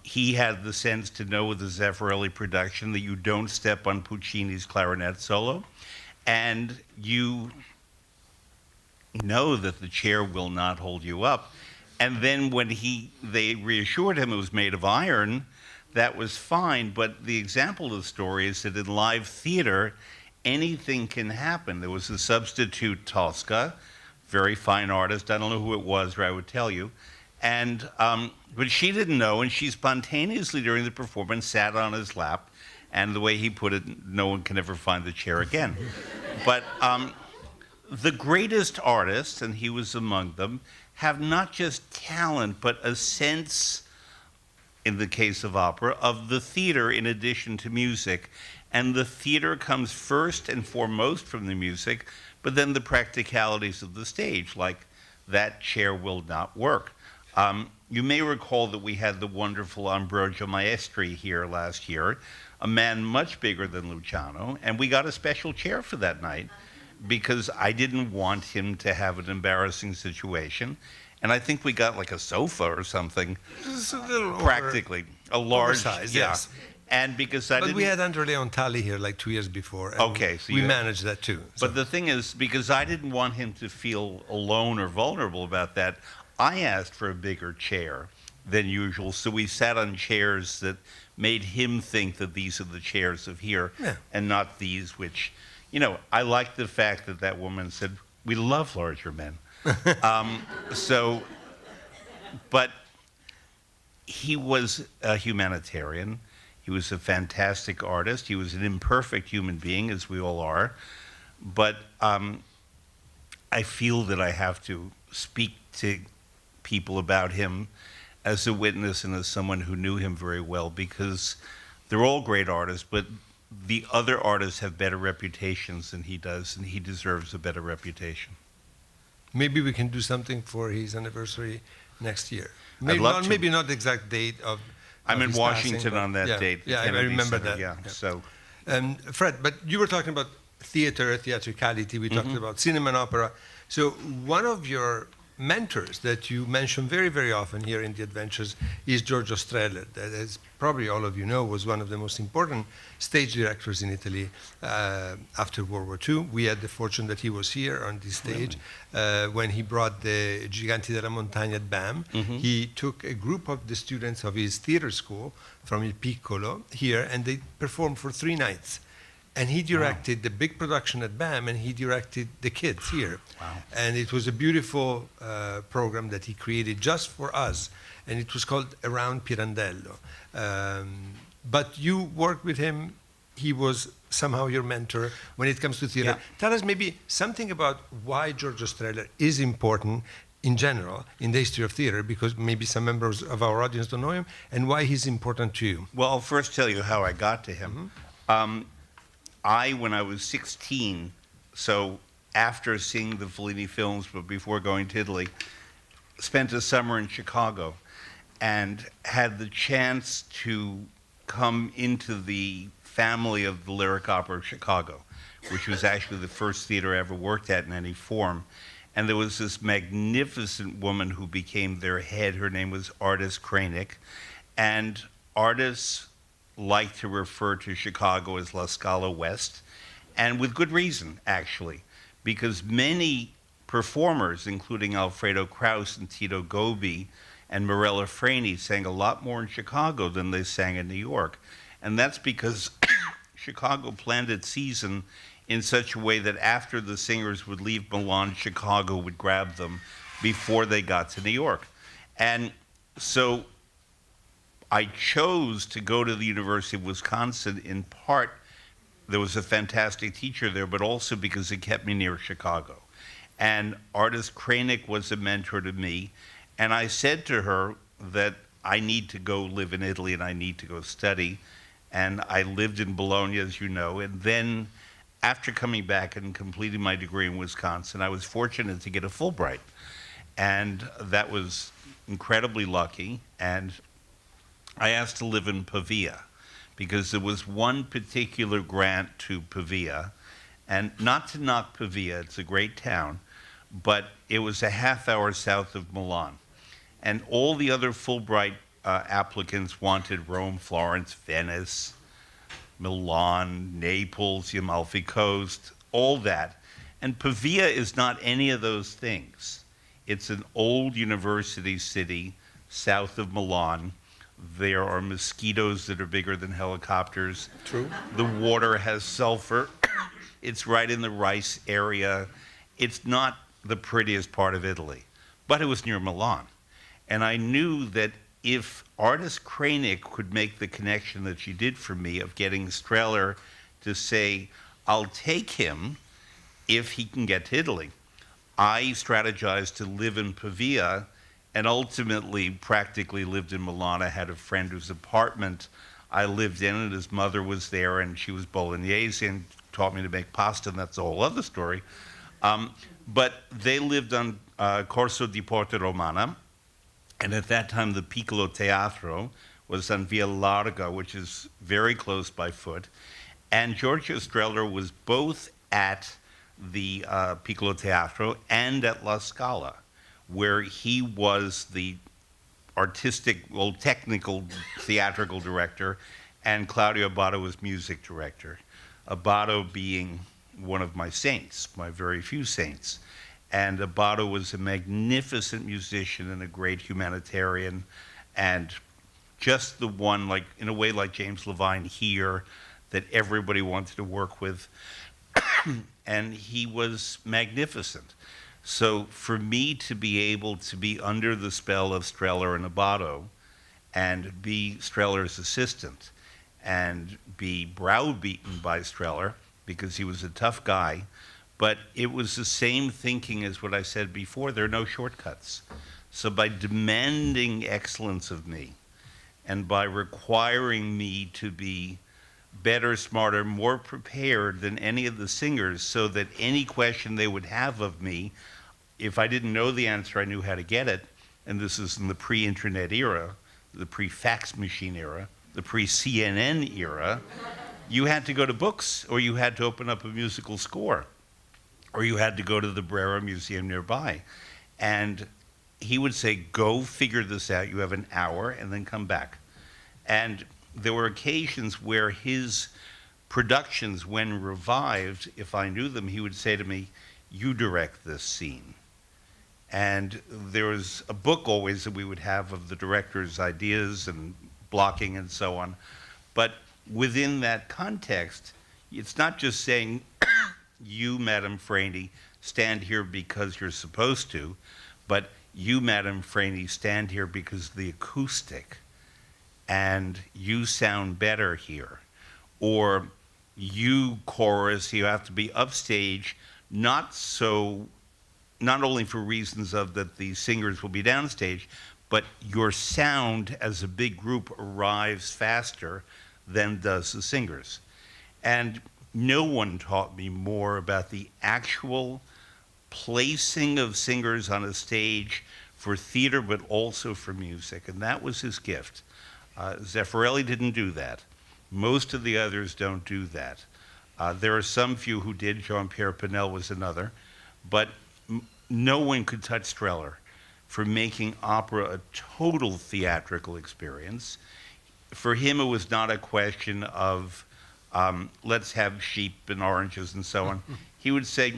He had the sense to know with the Zeffirelli production that you don't step on Puccini's clarinet solo. and you know that the chair will not hold you up. And then when they reassured him it was made of iron, that was fine. But the example of the story is that in live theater, anything can happen. There was a substitute Tosca, very fine artist. I don't know who it was, or I would tell you. And but she didn't know, and she spontaneously during the performance sat on his lap. And the way he put it, no one can ever find the chair again. But the greatest artists, and he was among them, have not just talent, but a sense, in the case of opera, of the theater in addition to music. And the theater comes first and foremost from the music, but then the practicalities of the stage, like that chair will not work. You may recall that we had the wonderful Ambrogio Maestri here last year, a man much bigger than Luciano, and we got a special chair for that night because I didn't want him to have an embarrassing situation. And I think we got like a sofa or something. Just a little practically. A large size, yeah. yes. And because But we had Andre Leontali here like 2 years before. And Okay, so we you- managed that too. But the thing is, because I didn't want him to feel alone or vulnerable about that, I asked for a bigger chair than usual. So we sat on chairs that made him think that these are the chairs of here Yeah. and not these, which, I like the fact that that woman said, we love larger men. But he was a humanitarian. He was a fantastic artist. He was an imperfect human being, as we all are. But I feel that I have to speak to people about him as a witness and as someone who knew him very well, because they're all great artists, but the other artists have better reputations than he does, and he deserves a better reputation. Maybe we can do something for his anniversary next year. I'd Maybe love not, to. maybe not the exact date of I'm in his Washington passing, but on that yeah, date. Yeah, I Kennedy remember Center, that. Yeah, Yeah. so Fred, but you were talking about theater, theatricality. We talked about cinema and opera. So one of your mentors that you mention very, very often here in the Adventures is Giorgio Strehler, that, as probably all of you know, was one of the most important stage directors in Italy after World War II. We had the fortune that he was here on this stage when he brought the Giganti della Montagna at BAM. He took a group of the students of his theater school from Il Piccolo here, and they performed for 3 nights. And he directed the big production at BAM, and he directed the kids here. Wow. And it was a beautiful program that he created just for us, and it was called Around Pirandello. But you worked with him. He was somehow your mentor when it comes to theater. Yeah. Tell us maybe something about why Giorgio Strehler is important in general in the history of theater, because maybe some members of our audience don't know him, and why he's important to you. Well, I'll first tell you how I got to him. When I was 16, so after seeing the Fellini films, but before going to Italy, spent a summer in Chicago and had the chance to come into the family of the Lyric Opera of Chicago, which was actually the first theater I ever worked at in any form. And there was this magnificent woman who became their head. Her name was Ardis Kranick. And artists like to refer to Chicago as La Scala West, and with good reason, actually, because many performers, including Alfredo Kraus and Tito Gobi and Morella Freni, sang a lot more in Chicago than they sang in New York. And that's because Chicago planned its season in such a way that after the singers would leave Milan, Chicago would grab them before they got to New York. And so I chose to go to the University of Wisconsin in part, there was a fantastic teacher there, but also because it kept me near Chicago. And Ardis Kranick was a mentor to me, and I said to her that I need to go live in Italy and I need to go study. And I lived in Bologna, as you know, and then after coming back and completing my degree in Wisconsin, I was fortunate to get a Fulbright. And that was incredibly lucky. And I asked to live in Pavia because there was one particular grant to Pavia, and not to knock Pavia, it's a great town, but it was a half hour south of Milan. And all the other Fulbright applicants wanted Rome, Florence, Venice, Milan, Naples, the Amalfi Coast. all that. And Pavia is not any of those things. It's an old university city south of Milan. There are mosquitoes that are bigger than helicopters. True. The water has sulfur. It's right in the rice area. It's not the prettiest part of Italy, but it was near Milan. And I knew that if artist Kranick could make the connection that she did for me of getting Strehler to say, I'll take him if he can get to Italy. I strategized to live in Pavia and ultimately practically lived in Milan. I had a friend whose apartment I lived in, and his mother was there, and she was Bolognese and taught me to make pasta, and that's a whole other story. But they lived on Corso di Porta Romana, and at that time the Piccolo Teatro was on Via Larga, which is very close by foot. And Giorgio Strehler was both at the Piccolo Teatro and at La Scala, where he was the artistic, well, technical theatrical director, and Claudio Abbado was music director. Abbado being one of my saints, my very few saints. And Abbado was a magnificent musician and a great humanitarian, and just the one, like in a way like James Levine here, that everybody wanted to work with. And he was magnificent. So for me to be able to be under the spell of Strehler and Abbado and be Strehler's assistant and be browbeaten by Strehler, because he was a tough guy, but it was the same thinking as what I said before. There are no shortcuts. So by demanding excellence of me and by requiring me to be better, smarter, more prepared than any of the singers, so that any question they would have of me, if I didn't know the answer, I knew how to get it. And this is in the pre-internet era, the pre-fax machine era, the pre-CNN era. You had to go to books, or you had to open up a musical score, or you had to go to the Brera Museum nearby. And he would say, go figure this out. You have an hour, and then come back. And there were occasions where his productions, when revived, if I knew them, he would say to me, you direct this scene. And there was a book always that we would have of the director's ideas and blocking and so on. But within that context, it's not just saying, you, Madame Franey, stand here because you're supposed to, but you, Madame Franey, stand here because of the acoustic, and you sound better here. Or you, chorus, you have to be upstage, not only for reasons of that the singers will be downstage, but your sound as a big group arrives faster than does the singers. And no one taught me more about the actual placing of singers on a stage for theater, but also for music, and that was his gift. Zeffirelli didn't do that. Most of the others don't do that. There are some few who did. Jean-Pierre Pinel was another, but no one could touch Strehler for making opera a total theatrical experience. For him, it was not a question of let's have sheep and oranges and so on. He would say,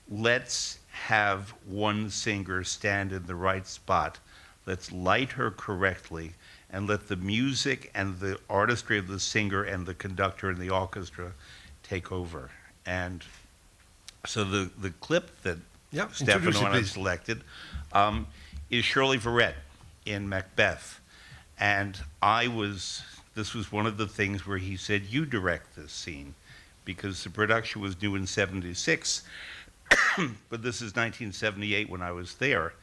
let's have one singer stand in the right spot. Let's light her correctly, and let the music and the artistry of the singer and the conductor and the orchestra take over. And so the clip that Stefano and I selected is Shirley Verrett in Macbeth. And this was one of the things where he said, you direct this scene, because the production was due in '76, but this is 1978 when I was there.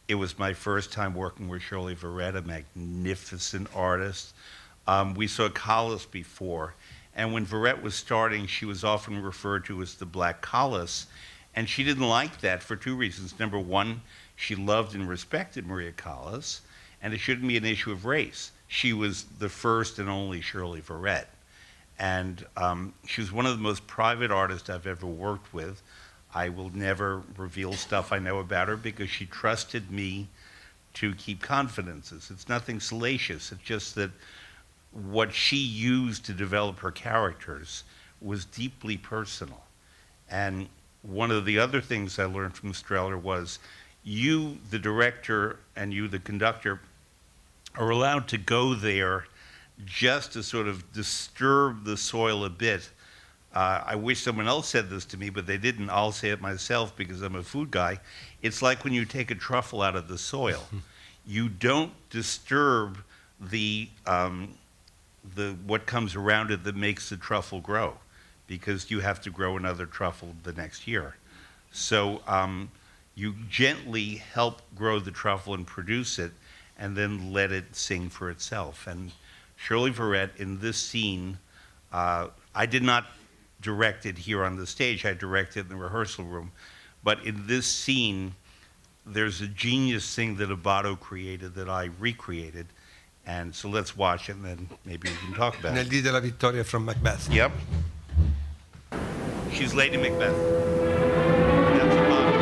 It was my first time working with Shirley Verrett, a magnificent artist. We saw Callas before, and when Verrett was starting, she was often referred to as the Black Callas, and she didn't like that for two reasons. Number one, she loved and respected Maria Callas, and it shouldn't be an issue of race. She was the first and only Shirley Verrett, and she was one of the most private artists I've ever worked with. I will never reveal stuff I know about her because she trusted me to keep confidences. It's nothing salacious. It's just that what she used to develop her characters was deeply personal. And one of the other things I learned from Strehler was you, the director, and you, the conductor, are allowed to go there just to sort of disturb the soil a bit. I wish someone else said this to me, but they didn't. I'll say it myself because I'm a food guy. It's like when you take a truffle out of the soil. You don't disturb the what comes around it that makes the truffle grow, because you have to grow another truffle the next year. So you gently help grow the truffle and produce it, and then let it sing for itself. And Shirley Verrett, in this scene, I did not direct it here on the stage, I directed it in the rehearsal room, but in this scene, there's a genius thing that Abbado created that I recreated, and so let's watch it and then maybe we can talk about Nel it. dì della vittoria from Macbeth. Yep. She's Lady Macbeth. That's Abbado.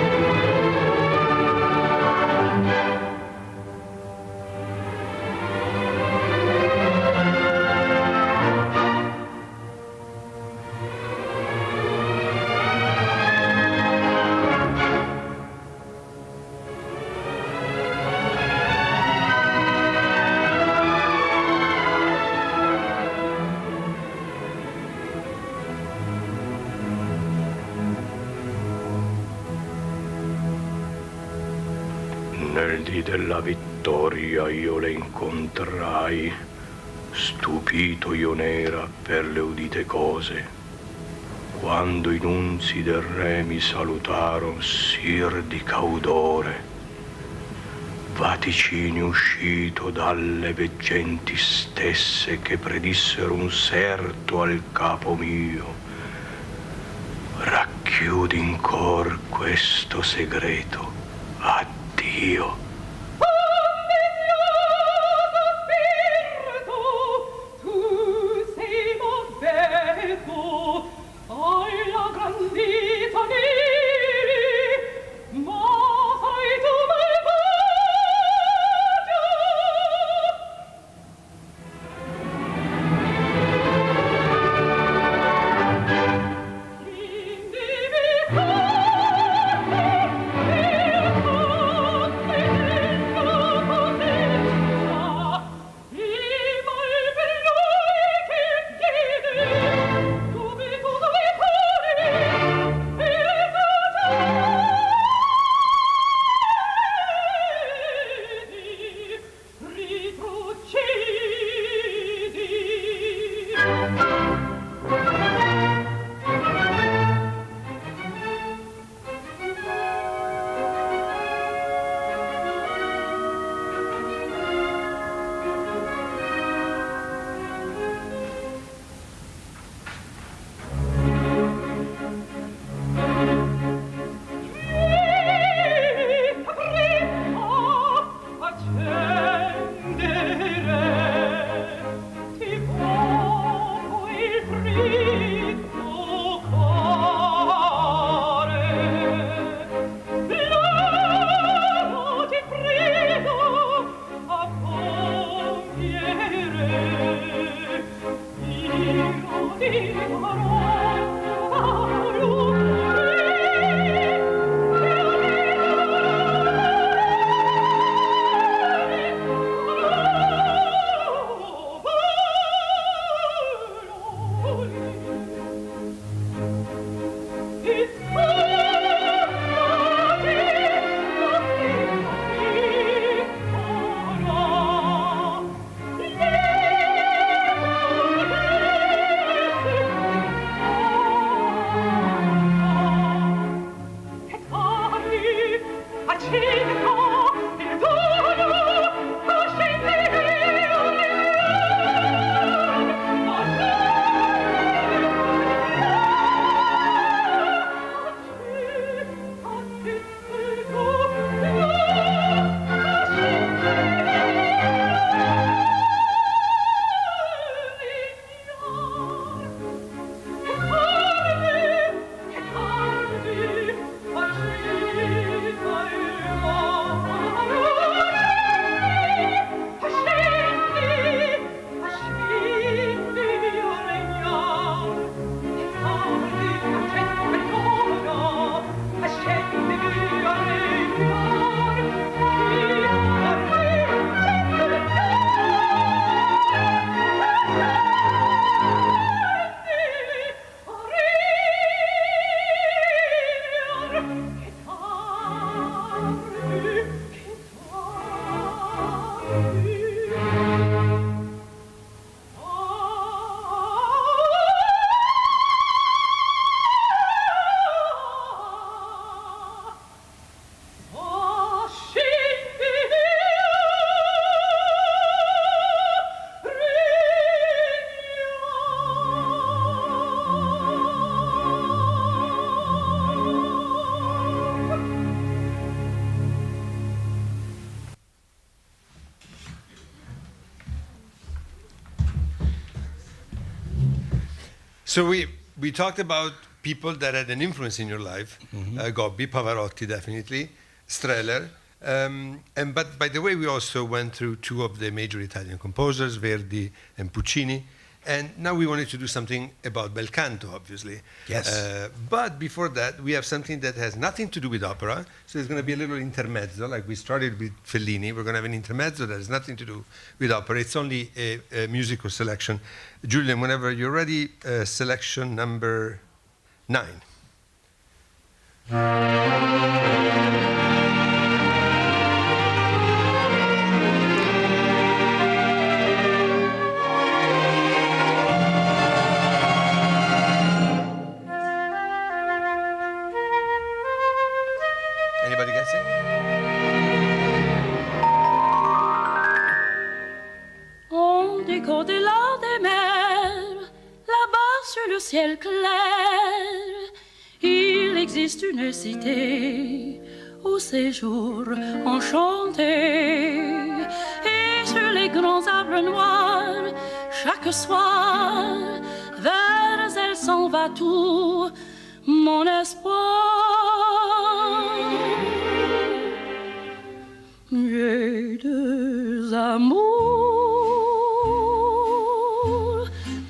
Nel dì della vittoria io le incontrai, stupito io n'era per le udite cose, quando i nunzi del re mi salutaron sir di caudore, vaticini uscito dalle veggenti stesse che predissero un serto al capo mio. Racchiudi in cor questo segreto, addio. Oh So we talked about people that had an influence in your life. Gobbi, Pavarotti, definitely, Strehler. But by the way, we also went through two of the major Italian composers, Verdi and Puccini. And now we wanted to do something about bel canto, obviously. Yes. But before that, we have something that has nothing to do with opera. So there's going to be a little intermezzo, like we started with Fellini. We're going to have an intermezzo that has nothing to do with opera. It's only a musical selection. Julian, whenever you're ready, selection number 9. Anybody guessing? On dit qu'au-delà des mers, là-bas sur le ciel clair, il existe une cité au séjour enchanté. Et sur les grands arbres noirs, chaque soir, vers elle s'en va tout mon espoir. J'ai deux amours,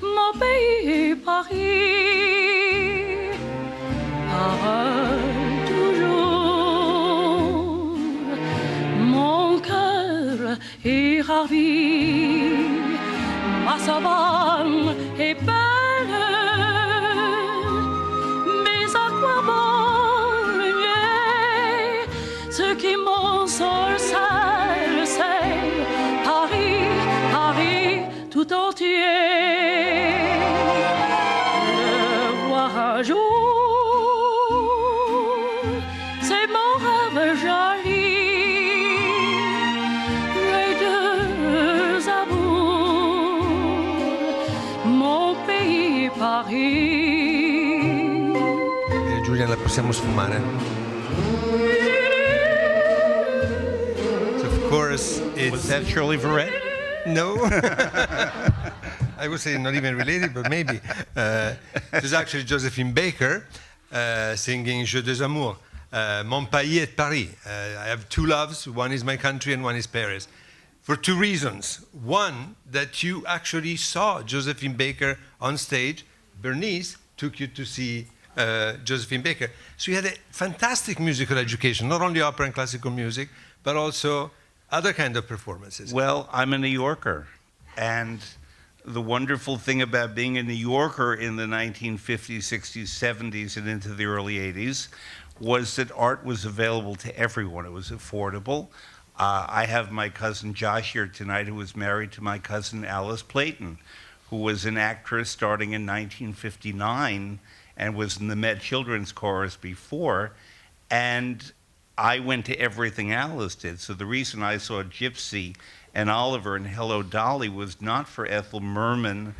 mon pays et Paris, pareil toujours, mon cœur est ravi, ma savane est belle, mais à quoi bon le nier, ce qui m'ensorcelle, c'est Paris, Paris tout entier. Le voir un jour, c'est mon rêve joli. Les deux amours, mon pays, Paris. Giulia, la possiamo sfumare? So of course, Was that Shirley Verrett? No. I would say not even related, but maybe. It was actually Josephine Baker singing Je deux amours, Mon pays et Paris. I have two loves, one is my country and one is Paris. For two reasons. One, that you actually saw Josephine Baker on stage. Bernice took you to see Josephine Baker. So you had a fantastic musical education, not only opera and classical music, but also other kind of performances. Well, I'm a New Yorker, and the wonderful thing about being a New Yorker in the 1950s, 60s, 70s, and into the early 80s was that art was available to everyone. It was affordable. I have my cousin Josh here tonight, who was married to my cousin Alice Playton, who was an actress starting in 1959 and was in the Met Children's Chorus before. And I went to everything Alice did. So the reason I saw Gypsy and Oliver and Hello Dolly was not for Ethel Merman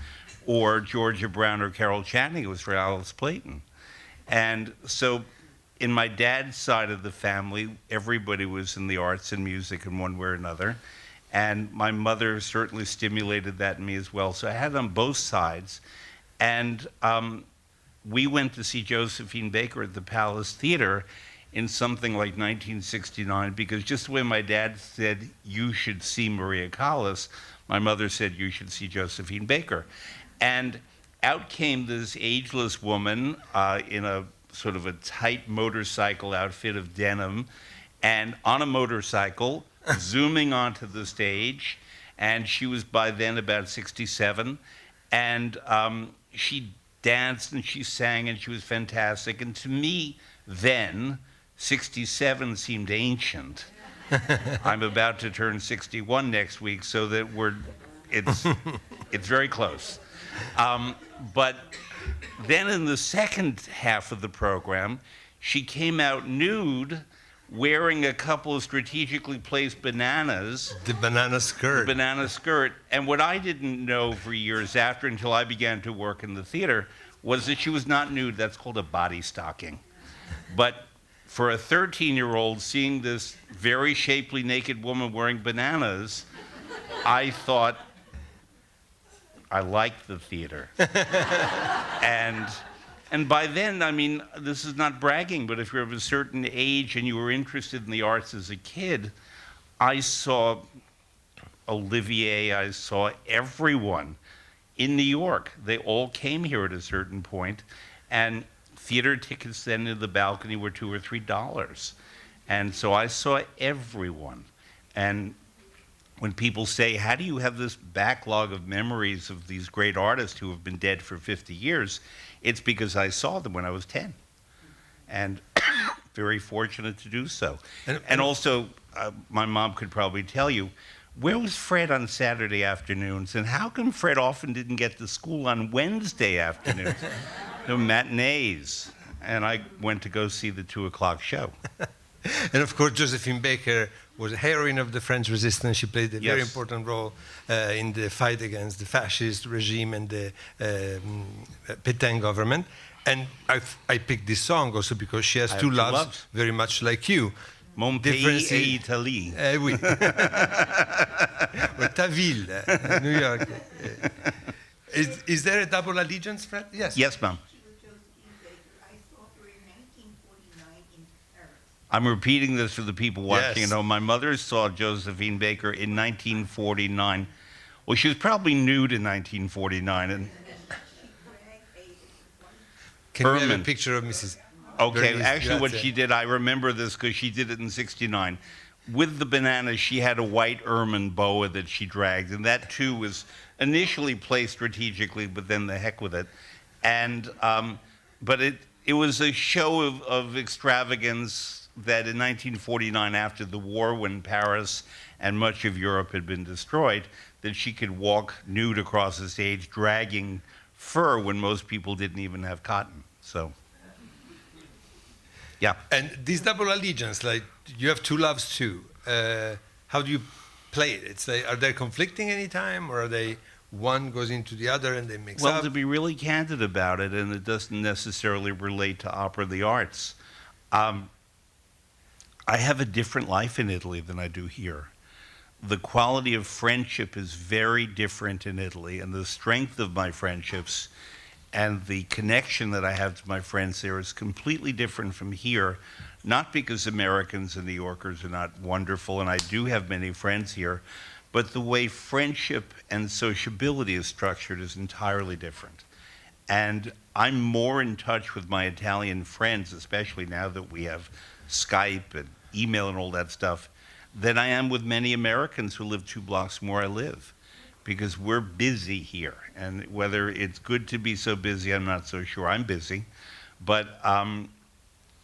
or Georgia Brown or Carol Channing. It was for Alice Playton. And so in my dad's side of the family, everybody was in the arts and music in one way or another. And my mother certainly stimulated that in me as well. So I had it on both sides. And we went to see Josephine Baker at the Palace Theater in something like 1969, because just the way my dad said, you should see Maria Callas, my mother said, you should see Josephine Baker. And out came this ageless woman in a sort of a tight motorcycle outfit of denim, and on a motorcycle, zooming onto the stage, and she was by then about 67, and she danced and she sang and she was fantastic. And to me, then, 67 seemed ancient. I'm about to turn 61 next week, so that it's very close. But then in the second half of the program, she came out nude, wearing a couple of strategically placed bananas. The banana skirt. The banana skirt. And what I didn't know for years after, until I began to work in the theater, was that she was not nude. That's called a body stocking. But for a 13-year-old, seeing this very shapely naked woman wearing bananas, I thought, I liked the theater. And by then, I mean, this is not bragging, but if you're of a certain age and you were interested in the arts as a kid, I saw Olivier, I saw everyone in New York. They all came here at a certain point, and theater tickets then to the balcony were $2 or $3. And so I saw everyone. And when people say, how do you have this backlog of memories of these great artists who have been dead for 50 years? It's because I saw them when I was 10. And very fortunate to do so. And also, my mom could probably tell you, where was Fred on Saturday afternoons? And how come Fred often didn't get to school on Wednesday afternoons? The matinees. And I went to go see the 2 o'clock show. And of course, Josephine Baker was a heroine of the French resistance. She played a very important role in the fight against the fascist regime and the Pétain government. And I picked this song also because she has two loves, very much like you. Mon pays et Italie. Oui. Or ta ville, New York. Is there a double allegiance, Fred? Yes. Yes, ma'am. I'm repeating this for the people watching at home. My mother saw Josephine Baker in 1949. Well, she was probably nude in 1949. And Can we have a picture of Mrs. Okay, Berlioz? actually what Grazie. she did, I remember this because she did it in 69. With the bananas, she had a white ermine boa that she dragged, and that too was initially placed strategically, but then the heck with it. And, but it was a show of extravagance that in 1949, after the war, when Paris and much of Europe had been destroyed, that she could walk nude across the stage dragging fur when most people didn't even have cotton. So, yeah. And this double allegiance, like you have two loves too. How do you play it? It's like, are they conflicting anytime, or are they one goes into the other and they mix up? Well, to be really candid about it, and it doesn't necessarily relate to opera, the arts, I have a different life in Italy than I do here. The quality of friendship is very different in Italy, and the strength of my friendships and the connection that I have to my friends there is completely different from here, not because Americans and New Yorkers are not wonderful, and I do have many friends here, but the way friendship and sociability is structured is entirely different. And I'm more in touch with my Italian friends, especially now that we have Skype and email and all that stuff, than I am with many Americans who live 2 blocks from where I live, because we're busy here. And whether it's good to be so busy, I'm not so sure. I'm busy. But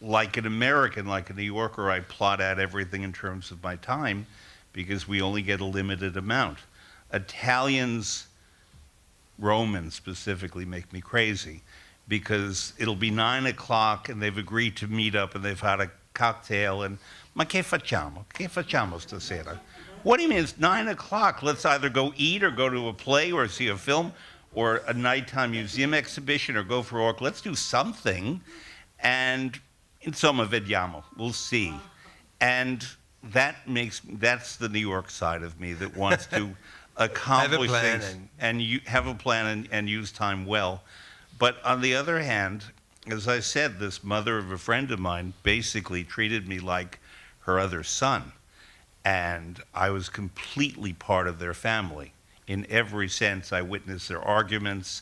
like an American, like a New Yorker, I plot out everything in terms of my time because we only get a limited amount. Italians, Romans specifically, make me crazy because it'll be 9 o'clock and they've agreed to meet up and they've had a cocktail and ma che facciamo? Che facciamo stasera? What do you mean it's 9 o'clock? Let's either go eat or go to a play or see a film or a nighttime museum exhibition or go for a walk. Let's do something. And insomma, vediamo. We'll see. And that's the New York side of me that wants to accomplish things and you have a plan and use time well. But on the other hand, as I said, this mother of a friend of mine basically treated me like her other son. And I was completely part of their family. In every sense, I witnessed their arguments.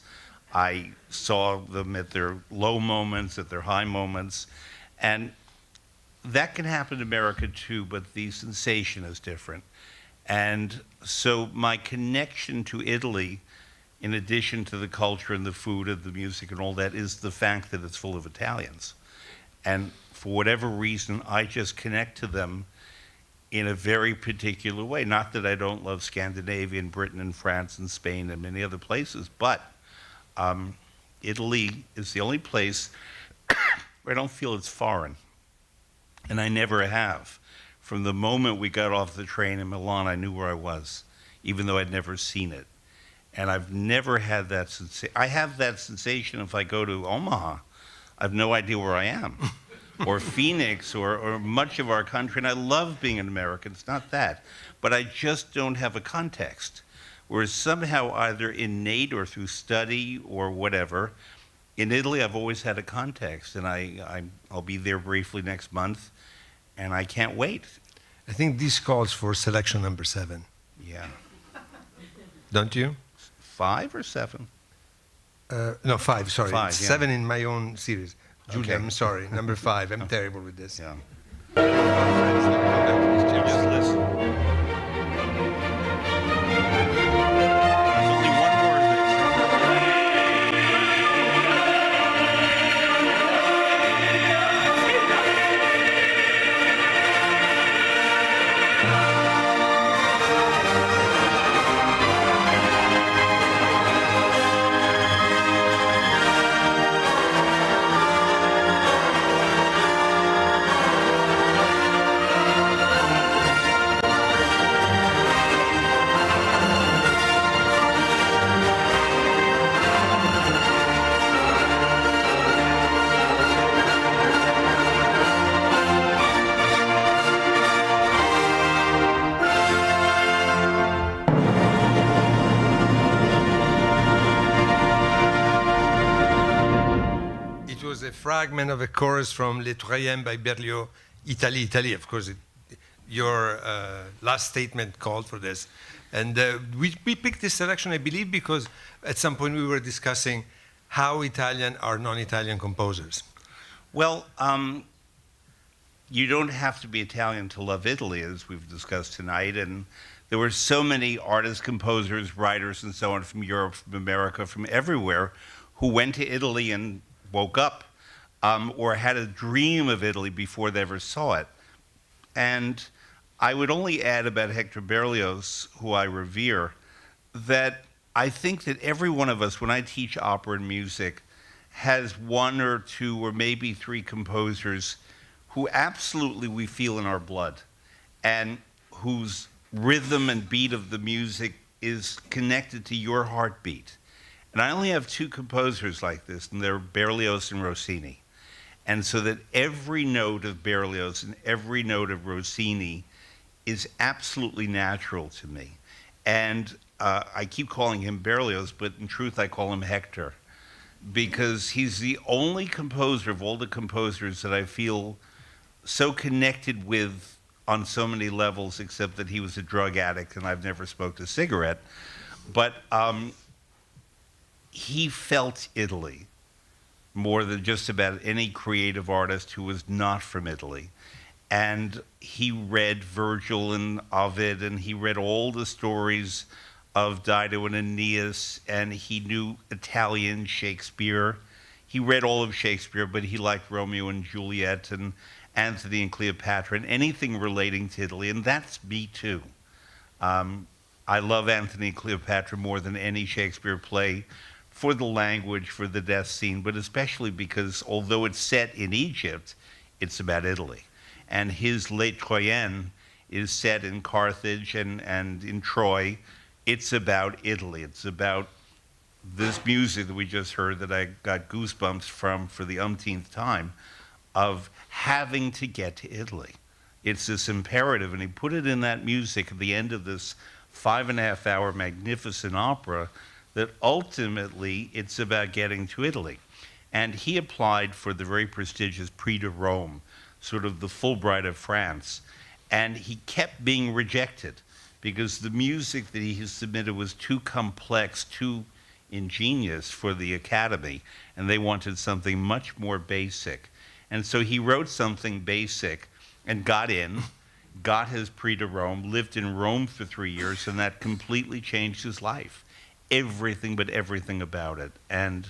I saw them at their low moments, at their high moments. And that can happen in America too, but the sensation is different. And so my connection to Italy, in addition to the culture and the food and the music and all that, is the fact that it's full of Italians. And for whatever reason, I just connect to them in a very particular way. Not that I don't love Scandinavia and Britain and France and Spain and many other places, but Italy is the only place where I don't feel it's foreign. And I never have. From the moment we got off the train in Milan, I knew where I was, even though I'd never seen it. And I've never had that sensation. I have that sensation if I go to Omaha. I have no idea where I am. Or Phoenix, or much of our country. And I love being an American. It's not that. But I just don't have a context. were somehow either innate or through study or whatever. In Italy, I've always had a context, and I'll be there briefly next month, and I can't wait. I think this calls for selection number 7. Yeah. Don't you? 5 or 7? No, 5, sorry. 5, It's yeah. 7 in my own series. Julia, Okay. I'm sorry. Number 5. I'm terrible with this. Yeah. Just Just listen. There's only one word It was a fragment of a chorus from Les Troyens by Berlioz, Italie, Italie. Of course, your last statement called for this. And we picked this selection, I believe, because at some point we were discussing how Italian are non-Italian composers. Well, you don't have to be Italian to love Italy, as we've discussed tonight. And there were so many artists, composers, writers, and so on from Europe, from America, from everywhere, who went to Italy and woke up or had a dream of Italy before they ever saw it. And I would only add about Hector Berlioz, who I revere, that I think that every one of us, when I teach opera and music, has 1 or 2 or maybe 3 composers who absolutely we feel in our blood and whose rhythm and beat of the music is connected to your heartbeat. And I only have 2 composers like this, and they're Berlioz and Rossini. And so that every note of Berlioz and every note of Rossini is absolutely natural to me. And I keep calling him Berlioz, but in truth I call him Hector, because he's the only composer of all the composers that I feel so connected with on so many levels, except that he was a drug addict and I've never smoked a cigarette. But he felt Italy more than just about any creative artist who was not from Italy. And he read Virgil and Ovid, and he read all the stories of Dido and Aeneas, and he knew Italian Shakespeare. He read all of Shakespeare, but he liked Romeo and Juliet and Antony and Cleopatra and anything relating to Italy, and that's me too. I love Antony and Cleopatra more than any Shakespeare play, for the language, for the death scene, but especially because although it's set in Egypt, it's about Italy. And his Les Troyens is set in Carthage and in Troy. It's about Italy. It's about this music that we just heard that I got goosebumps from for the umpteenth time, of having to get to Italy. It's this imperative, and he put it in that music at the end of this 5.5-hour magnificent opera, that ultimately it's about getting to Italy. And he applied for the very prestigious Prix de Rome, sort of the Fulbright of France, and he kept being rejected because the music that he submitted was too complex, too ingenious for the Academy, and they wanted something much more basic. And so he wrote something basic and got in, got his Prix de Rome, lived in Rome for 3 years, and that completely changed his life. Everything but everything about it. And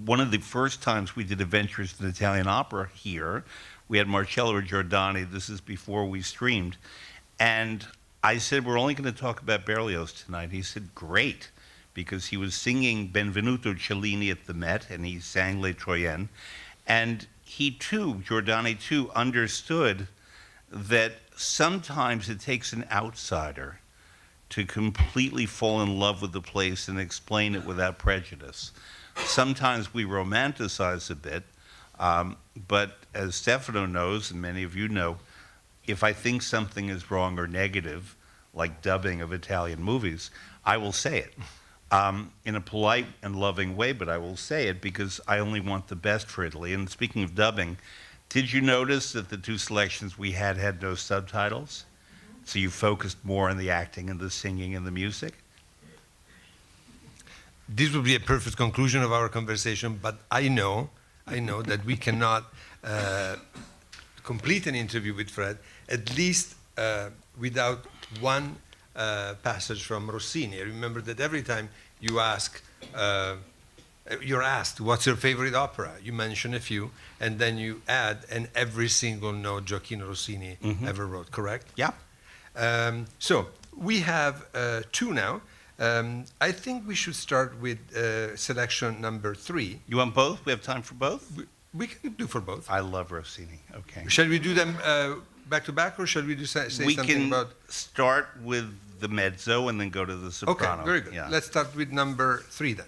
one of the first times we did Adventures in Italian Opera here, we had Marcello Giordani, this is before we streamed, and I said, we're only going to talk about Berlioz tonight. He said, great, because he was singing Benvenuto Cellini at the Met, and he sang Les Troyens, and he too, Giordani too, understood that sometimes it takes an outsider to completely fall in love with the place and explain it without prejudice. Sometimes we romanticize a bit, but as Stefano knows, and many of you know, if I think something is wrong or negative, like dubbing of Italian movies, I will say it in a polite and loving way, but I will say it because I only want the best for Italy. And speaking of dubbing, did you notice that the 2 selections we had no subtitles? So you focused more on the acting and the singing and the music? This would be a perfect conclusion of our conversation, but I know that we cannot complete an interview with Fred, at least without one passage from Rossini. I remember that every time you ask, you're asked, what's your favorite opera? You mention a few, and then you add, and every single note Gioacchino Rossini ever wrote, correct? Yeah. So we have 2 now. I think we should start with selection number 3. You want both? We have time for both? We can do for both. I love Rossini. Okay. Shall we do them back to back, or shall we say We something can about? start with the mezzo and then go to the soprano. Okay, very good. Yeah. Let's start with number 3 then.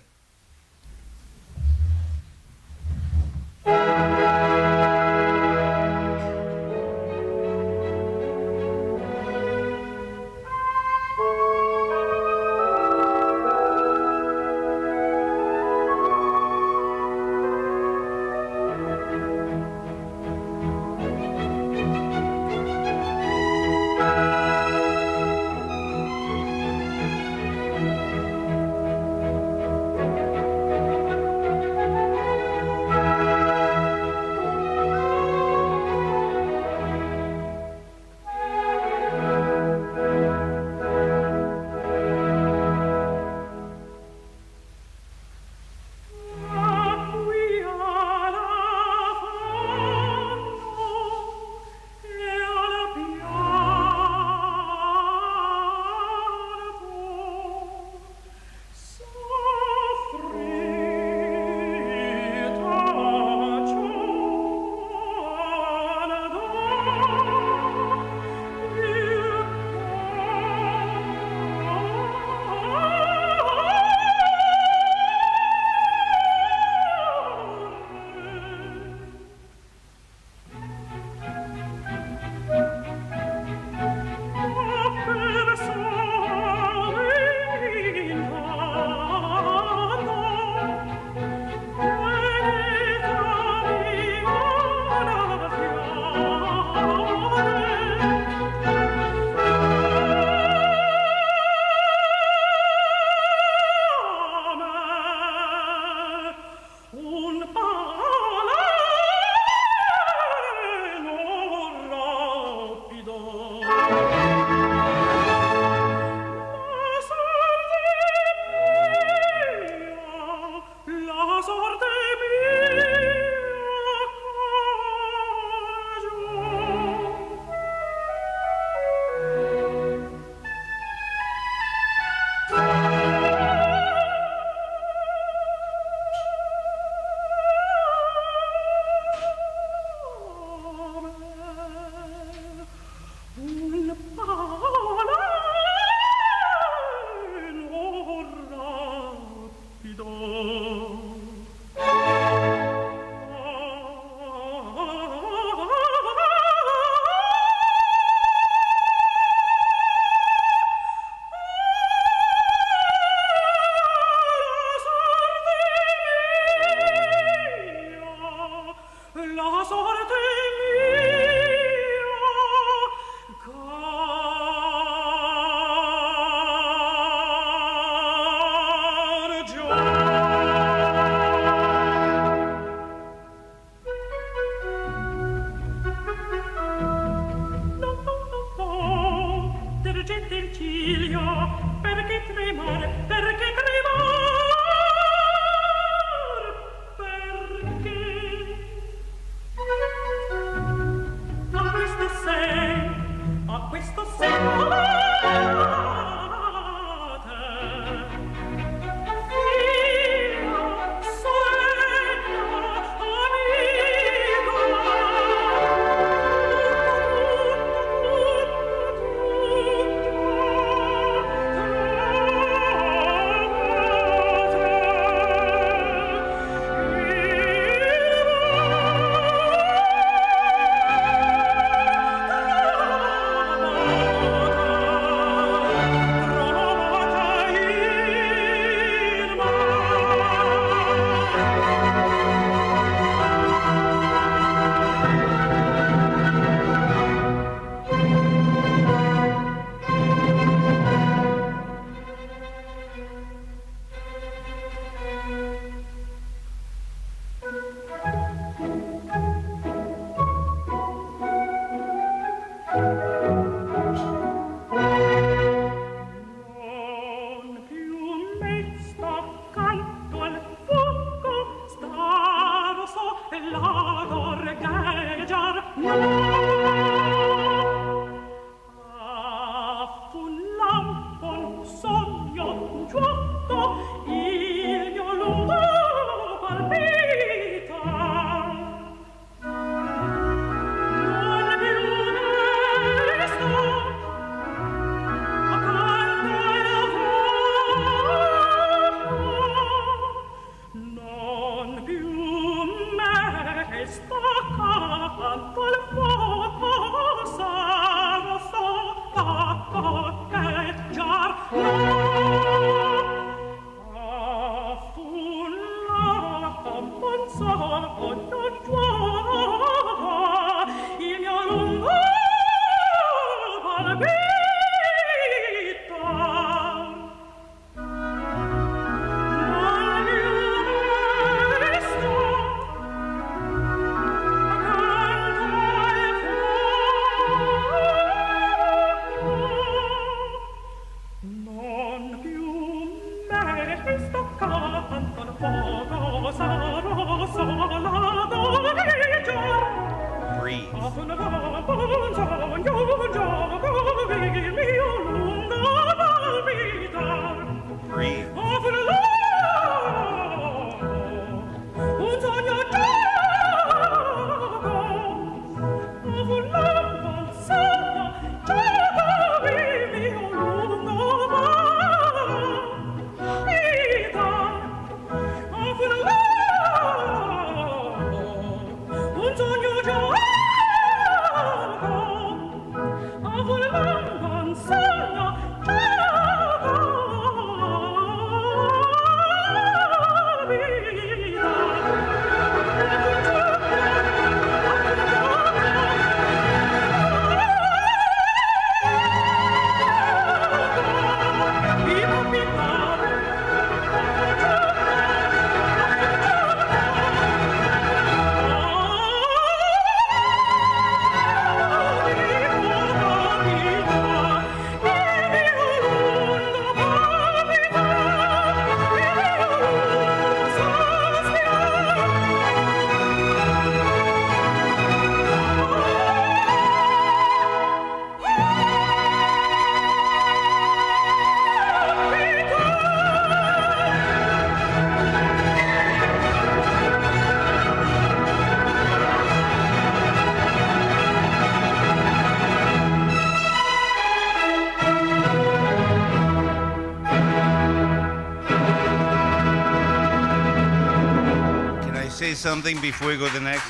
Say something before we go to the next?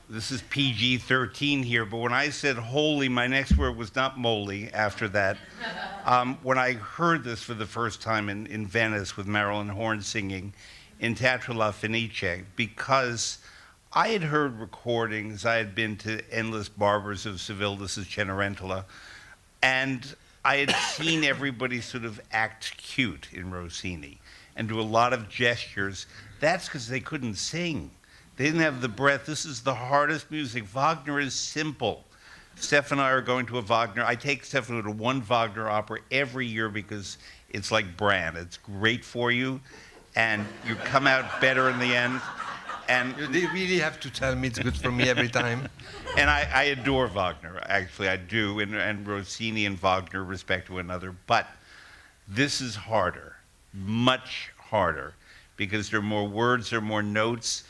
This is PG-13 here, but when I said holy, my next word was not moly after that. When I heard this for the first time in Venice with Marilyn Horne singing in Teatro La Fenice, because I had heard recordings, I had been to Endless Barbers of Seville, this is Cenerentola, and I had seen everybody sort of act cute in Rossini and do a lot of gestures. That's because they couldn't sing. They didn't have the breath. This is the hardest music. Wagner is simple. Steph and I are going to a Wagner. I take Stefano to one Wagner opera every year because it's like bran. It's great for you, and you come out better in the end. And you really have to tell me it's good for me every time. And I adore Wagner, actually, I do, and Rossini and Wagner respect one another. But this is harder, much harder, because there are more words, there are more notes.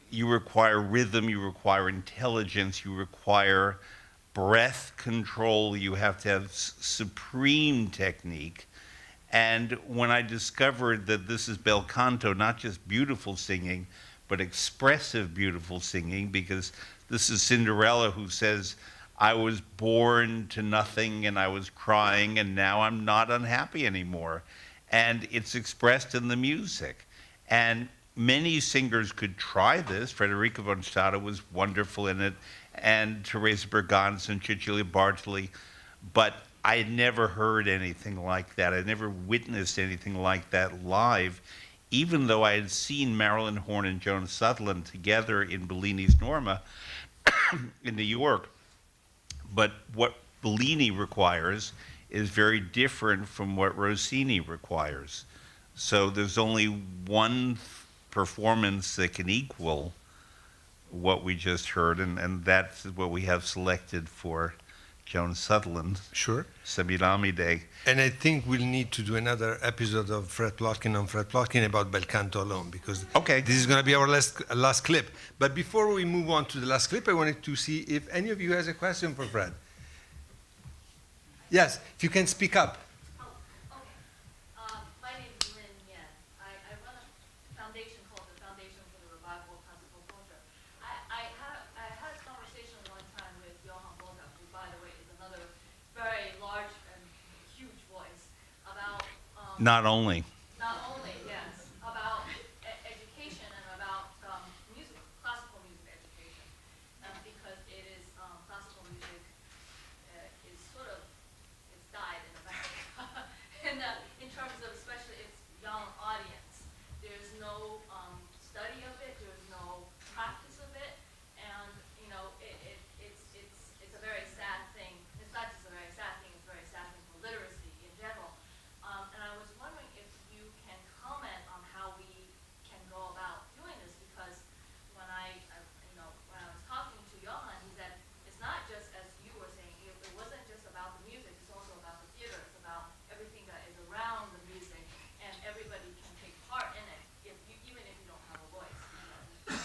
You require rhythm, you require intelligence, you require breath control, you have to have supreme technique. And when I discovered that this is bel canto, not just beautiful singing, but expressive, beautiful singing, because this is Cinderella who says, I was born to nothing and I was crying and now I'm not unhappy anymore. And it's expressed in the music. And many singers could try this. Federica von Stade was wonderful in it, and Teresa Berganza and Cecilia Bartoli. But I had never heard anything like that. I never witnessed anything like that live, even though I had seen Marilyn Horne and Joan Sutherland together in Bellini's Norma in New York. But what Bellini requires is very different from what Rossini requires. So there's only one performance that can equal what we just heard, and that's what we have selected for Joan Sutherland. Sure. Semiramide. And I think we'll need to do another episode of Fred Plotkin on Fred Plotkin about bel canto alone, because this is going to be our last clip. But before we move on to the last clip, I wanted to see if any of you has a question for Fred. Yes, if you can speak up. My name is Lynn Yen. I run a foundation called the Foundation for the Revival of Classical Culture. I had a conversation one time with Johann Wolfgang, who, by the way, is another very large and huge voice, about Not only, yes, about education and about music, classical music education. And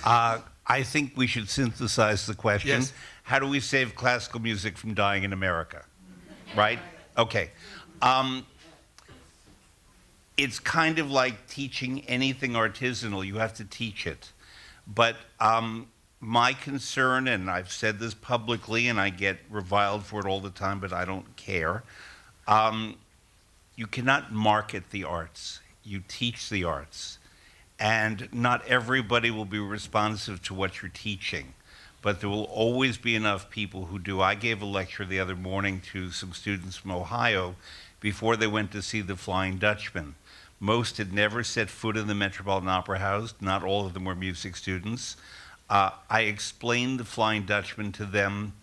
I think we should synthesize the question. Yes. How do we save classical music from dying in America? Right? Okay. It's kind of like teaching anything artisanal. You have to teach it. But my concern, and I've said this publicly, and I get reviled for it all the time, but I don't care. You cannot market the arts. You teach the arts. And not everybody will be responsive to what you're teaching, but there will always be enough people who do. I gave a lecture the other morning to some students from Ohio before they went to see The Flying Dutchman. Most had never set foot in the Metropolitan Opera House. Not all of them were music students. I explained The Flying Dutchman to them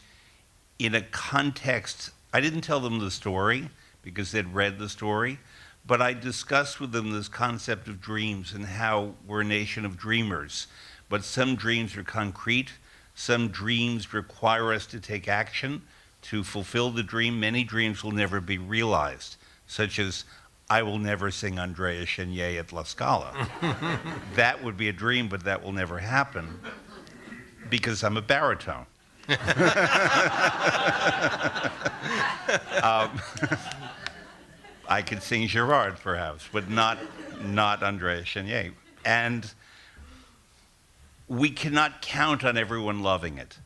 in a context. I didn't tell them the story because they'd read the story, but I discussed with them this concept of dreams and how we're a nation of dreamers. But some dreams are concrete. Some dreams require us to take action to fulfill the dream. Many dreams will never be realized, such as, I will never sing Andrea Chenier at La Scala. That would be a dream, but that will never happen because I'm a baritone. I could sing Gerard, perhaps, but not Andrea Chenier. And we cannot count on everyone loving it.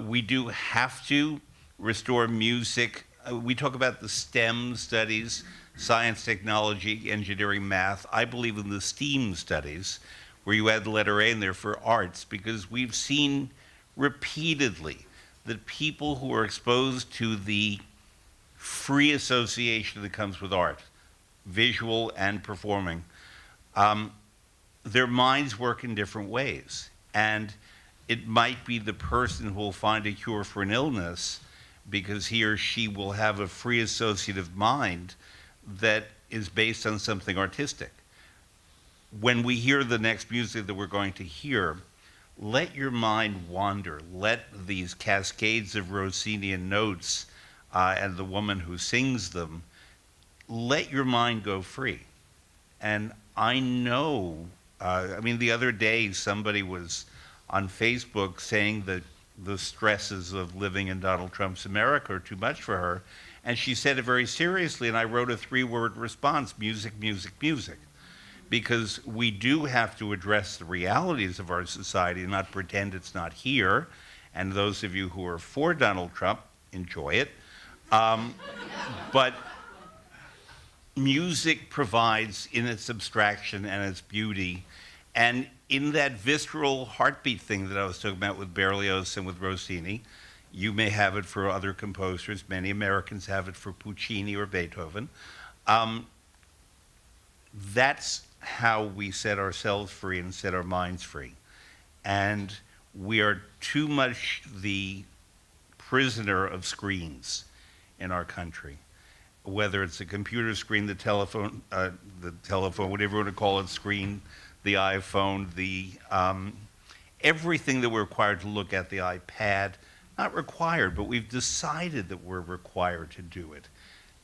We do have to restore music. We talk about the STEM studies, science, technology, engineering, math. I believe in the STEAM studies, where you add the letter A in there for arts, because we've seen repeatedly that people who are exposed to the free association that comes with art, visual and performing, their minds work in different ways. And it might be the person who will find a cure for an illness because he or she will have a free associative mind that is based on something artistic. When we hear the next music that we're going to hear, let your mind wander. Let these cascades of Rossinian notes and the woman who sings them, let your mind go free. And I know, I mean, the other day somebody was on Facebook saying that the stresses of living in Donald Trump's America are too much for her. And she said it very seriously, and I wrote a 3-word response: music, music, music. Because we do have to address the realities of our society and not pretend it's not here. And those of you who are for Donald Trump, enjoy it. But music provides, in its abstraction and its beauty, and in that visceral heartbeat thing that I was talking about with Berlioz and with Rossini. You may have it for other composers. Many Americans have it for Puccini or Beethoven. That's how we set ourselves free and set our minds free. And we are too much the prisoner of screens in our country. Whether it's a computer screen, the telephone, whatever you want to call it, screen, the iPhone, the everything that we're required to look at, the iPad. Not required, but we've decided that we're required to do it.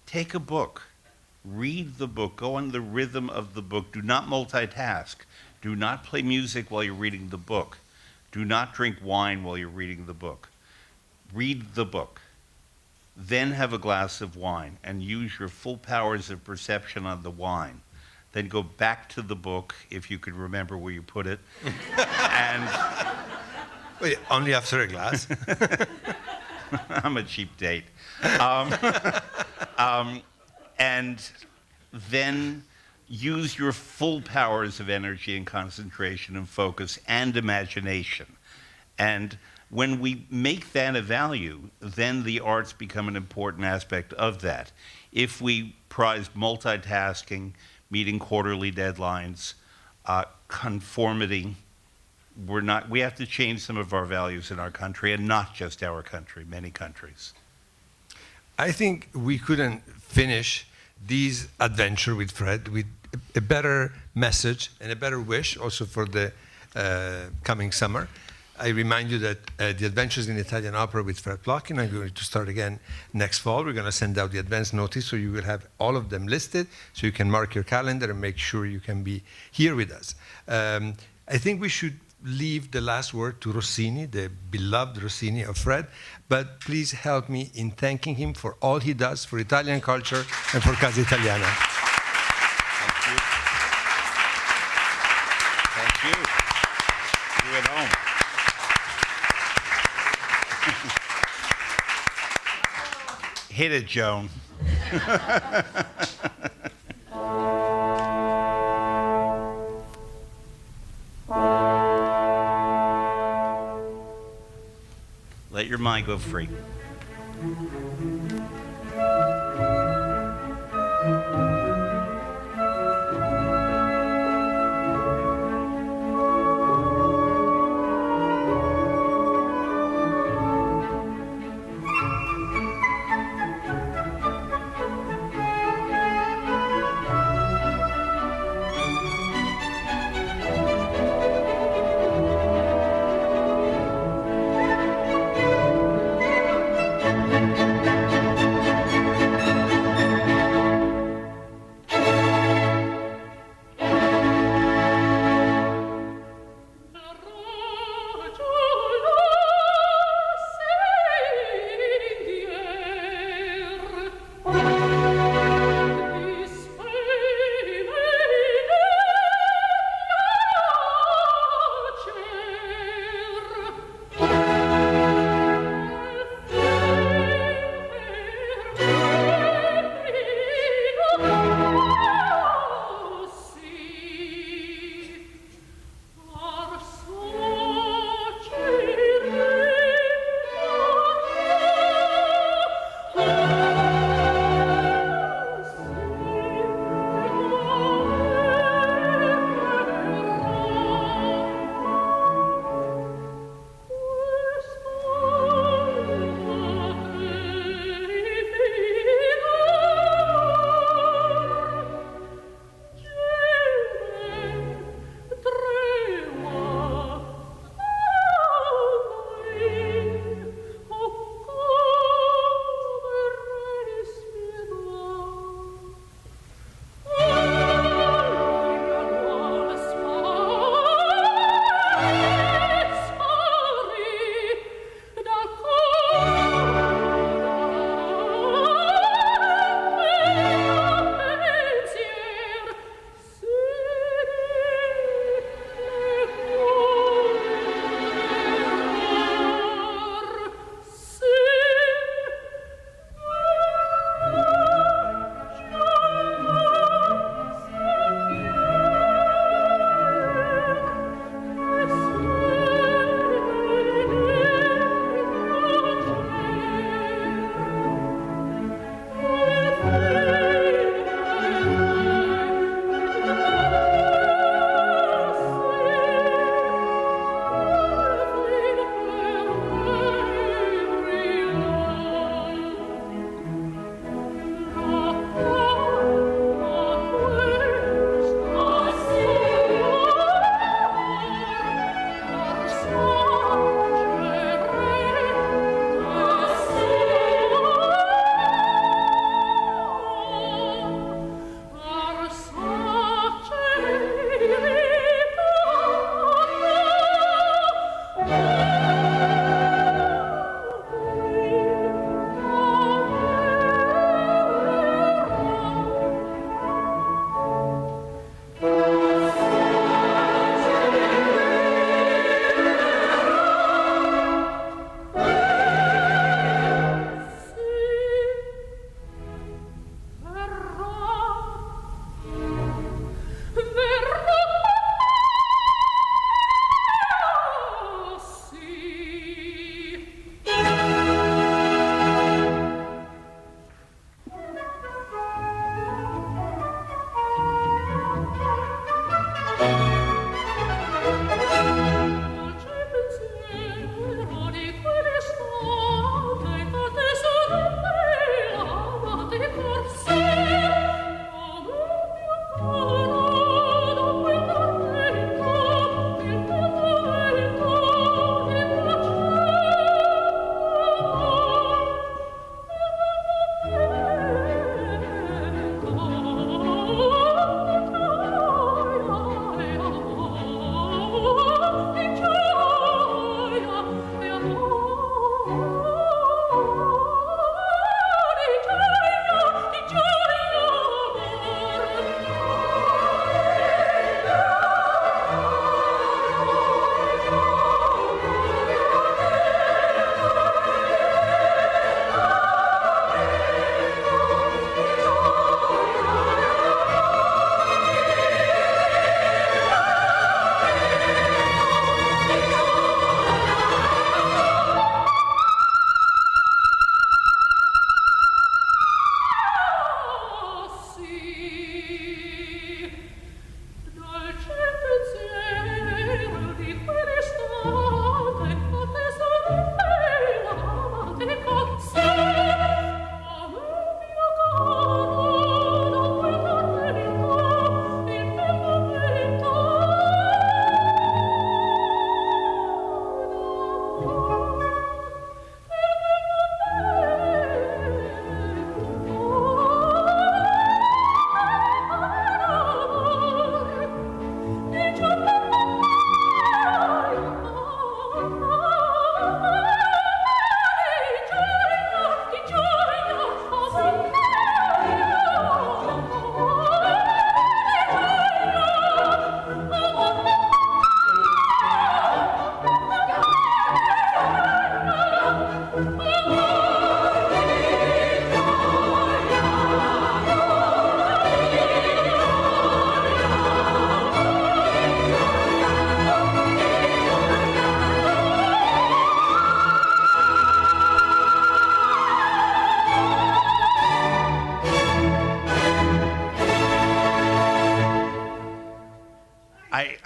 Take a book. Read the book. Go on the rhythm of the book. Do not multitask. Do not play music while you're reading the book. Do not drink wine while you're reading the book. Read the book. Then have a glass of wine and use your full powers of perception on the wine. Then go back to the book, if you could remember where you put it, and... Wait, only after a glass? I'm a cheap date. And then use your full powers of energy and concentration and focus and imagination. And when we make that a value, then the arts become an important aspect of that. If we prize multitasking, meeting quarterly deadlines, conformity, we have to change some of our values in our country, and not just our country, many countries. I think we couldn't finish this adventure with Fred with a better message and a better wish also for the coming summer. I remind you that the Adventures in Italian Opera with Fred Plotkin are going to start again next fall. We're going to send out the advance notice, so you will have all of them listed, so you can mark your calendar and make sure you can be here with us. I think we should leave the last word to Rossini, the beloved Rossini of Fred, but please help me in thanking him for all he does for Italian culture and for Casa Italiana. Thank you. You at home. Hit it, Joan. Let your mind go free.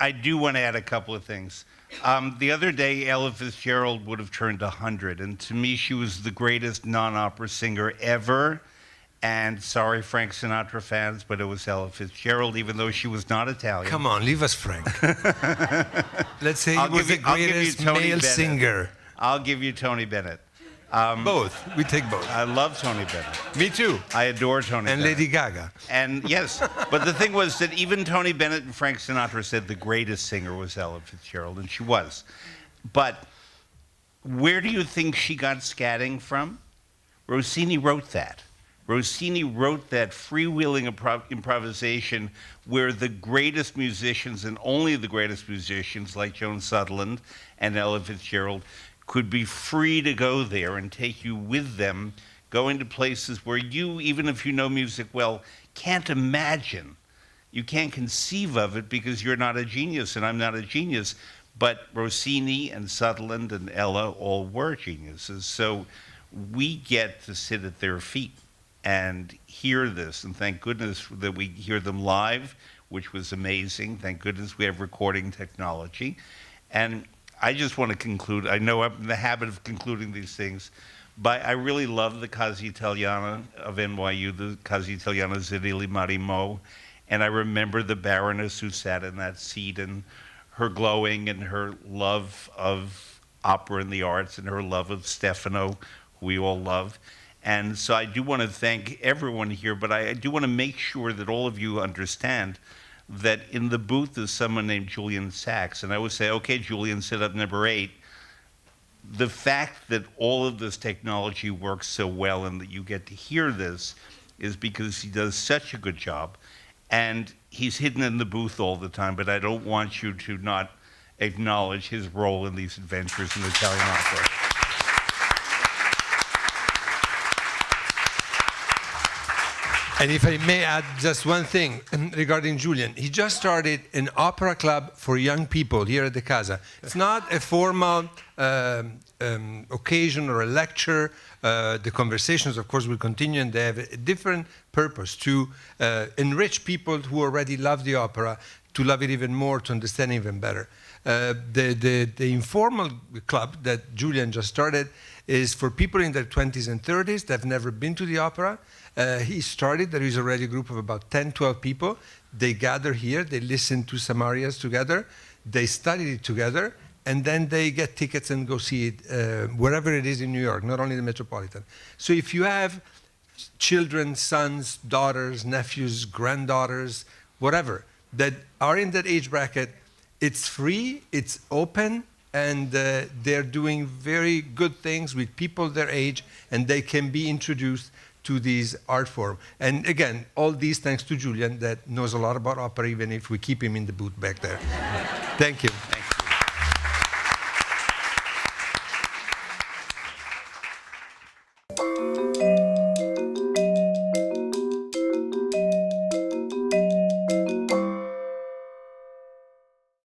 I do want to add a couple of things. The other day, Ella Fitzgerald would have turned 100, and to me, she was the greatest non-opera singer ever. And sorry, Frank Sinatra fans, but it was Ella Fitzgerald, even though she was not Italian. Come on, leave us Frank. Let's say he I'll was the give you greatest Tony male Bennett. singer. I'll give you Tony Bennett. Both. We take both. I love Tony Bennett. Me too. I adore Tony And Bennett. Lady Gaga. And yes, but the thing was that even Tony Bennett and Frank Sinatra said the greatest singer was Ella Fitzgerald, and she was. But where do you think she got scatting from? Rossini wrote that. Rossini wrote that freewheeling improvisation where the greatest musicians, and only the greatest musicians like Joan Sutherland and Ella Fitzgerald, could be free to go there and take you with them, going to places where you, even if you know music well, can't imagine. You can't conceive of it because you're not a genius and I'm not a genius. But Rossini and Sutherland and Ella all were geniuses. So we get to sit at their feet and hear this, and thank goodness that we hear them live, which was amazing. Thank goodness we have recording technology. And I just want to conclude. I know I'm in the habit of concluding these things, but I really love the Casa Italiana of NYU, the Casa Italiana Zerilli-Marimò, and I remember the Baroness who sat in that seat and her glowing and her love of opera and the arts and her love of Stefano, who we all love. And so I do want to thank everyone here, but I do want to make sure that all of you understand that in the booth is someone named Julian Sachs. And I would say, okay, Julian, sit up number 8. The fact that all of this technology works so well and that you get to hear this is because he does such a good job. And he's hidden in the booth all the time, but I don't want you to not acknowledge his role in these adventures in Italian opera. And if I may add just one thing regarding Julian, he just started an opera club for young people here at the Casa. It's not a formal occasion or a lecture. The conversations, of course, will continue, and they have a different purpose to enrich people who already love the opera, to love it even more, to understand it even better. The informal club that Julian just started is for people in their 20s and 30s that have never been to the opera. He started, there is already a group of about 10, 12 people. They gather here, they listen to some arias together, they study it together, and then they get tickets and go see it wherever it is in New York, not only the Metropolitan. So if you have children, sons, daughters, nephews, granddaughters, whatever, that are in that age bracket, it's free, it's open, and they're doing very good things with people their age, and they can be introduced to these art form. And again, all these thanks to Julian that knows a lot about opera, even if we keep him in the booth back there. Thank you. Thank you.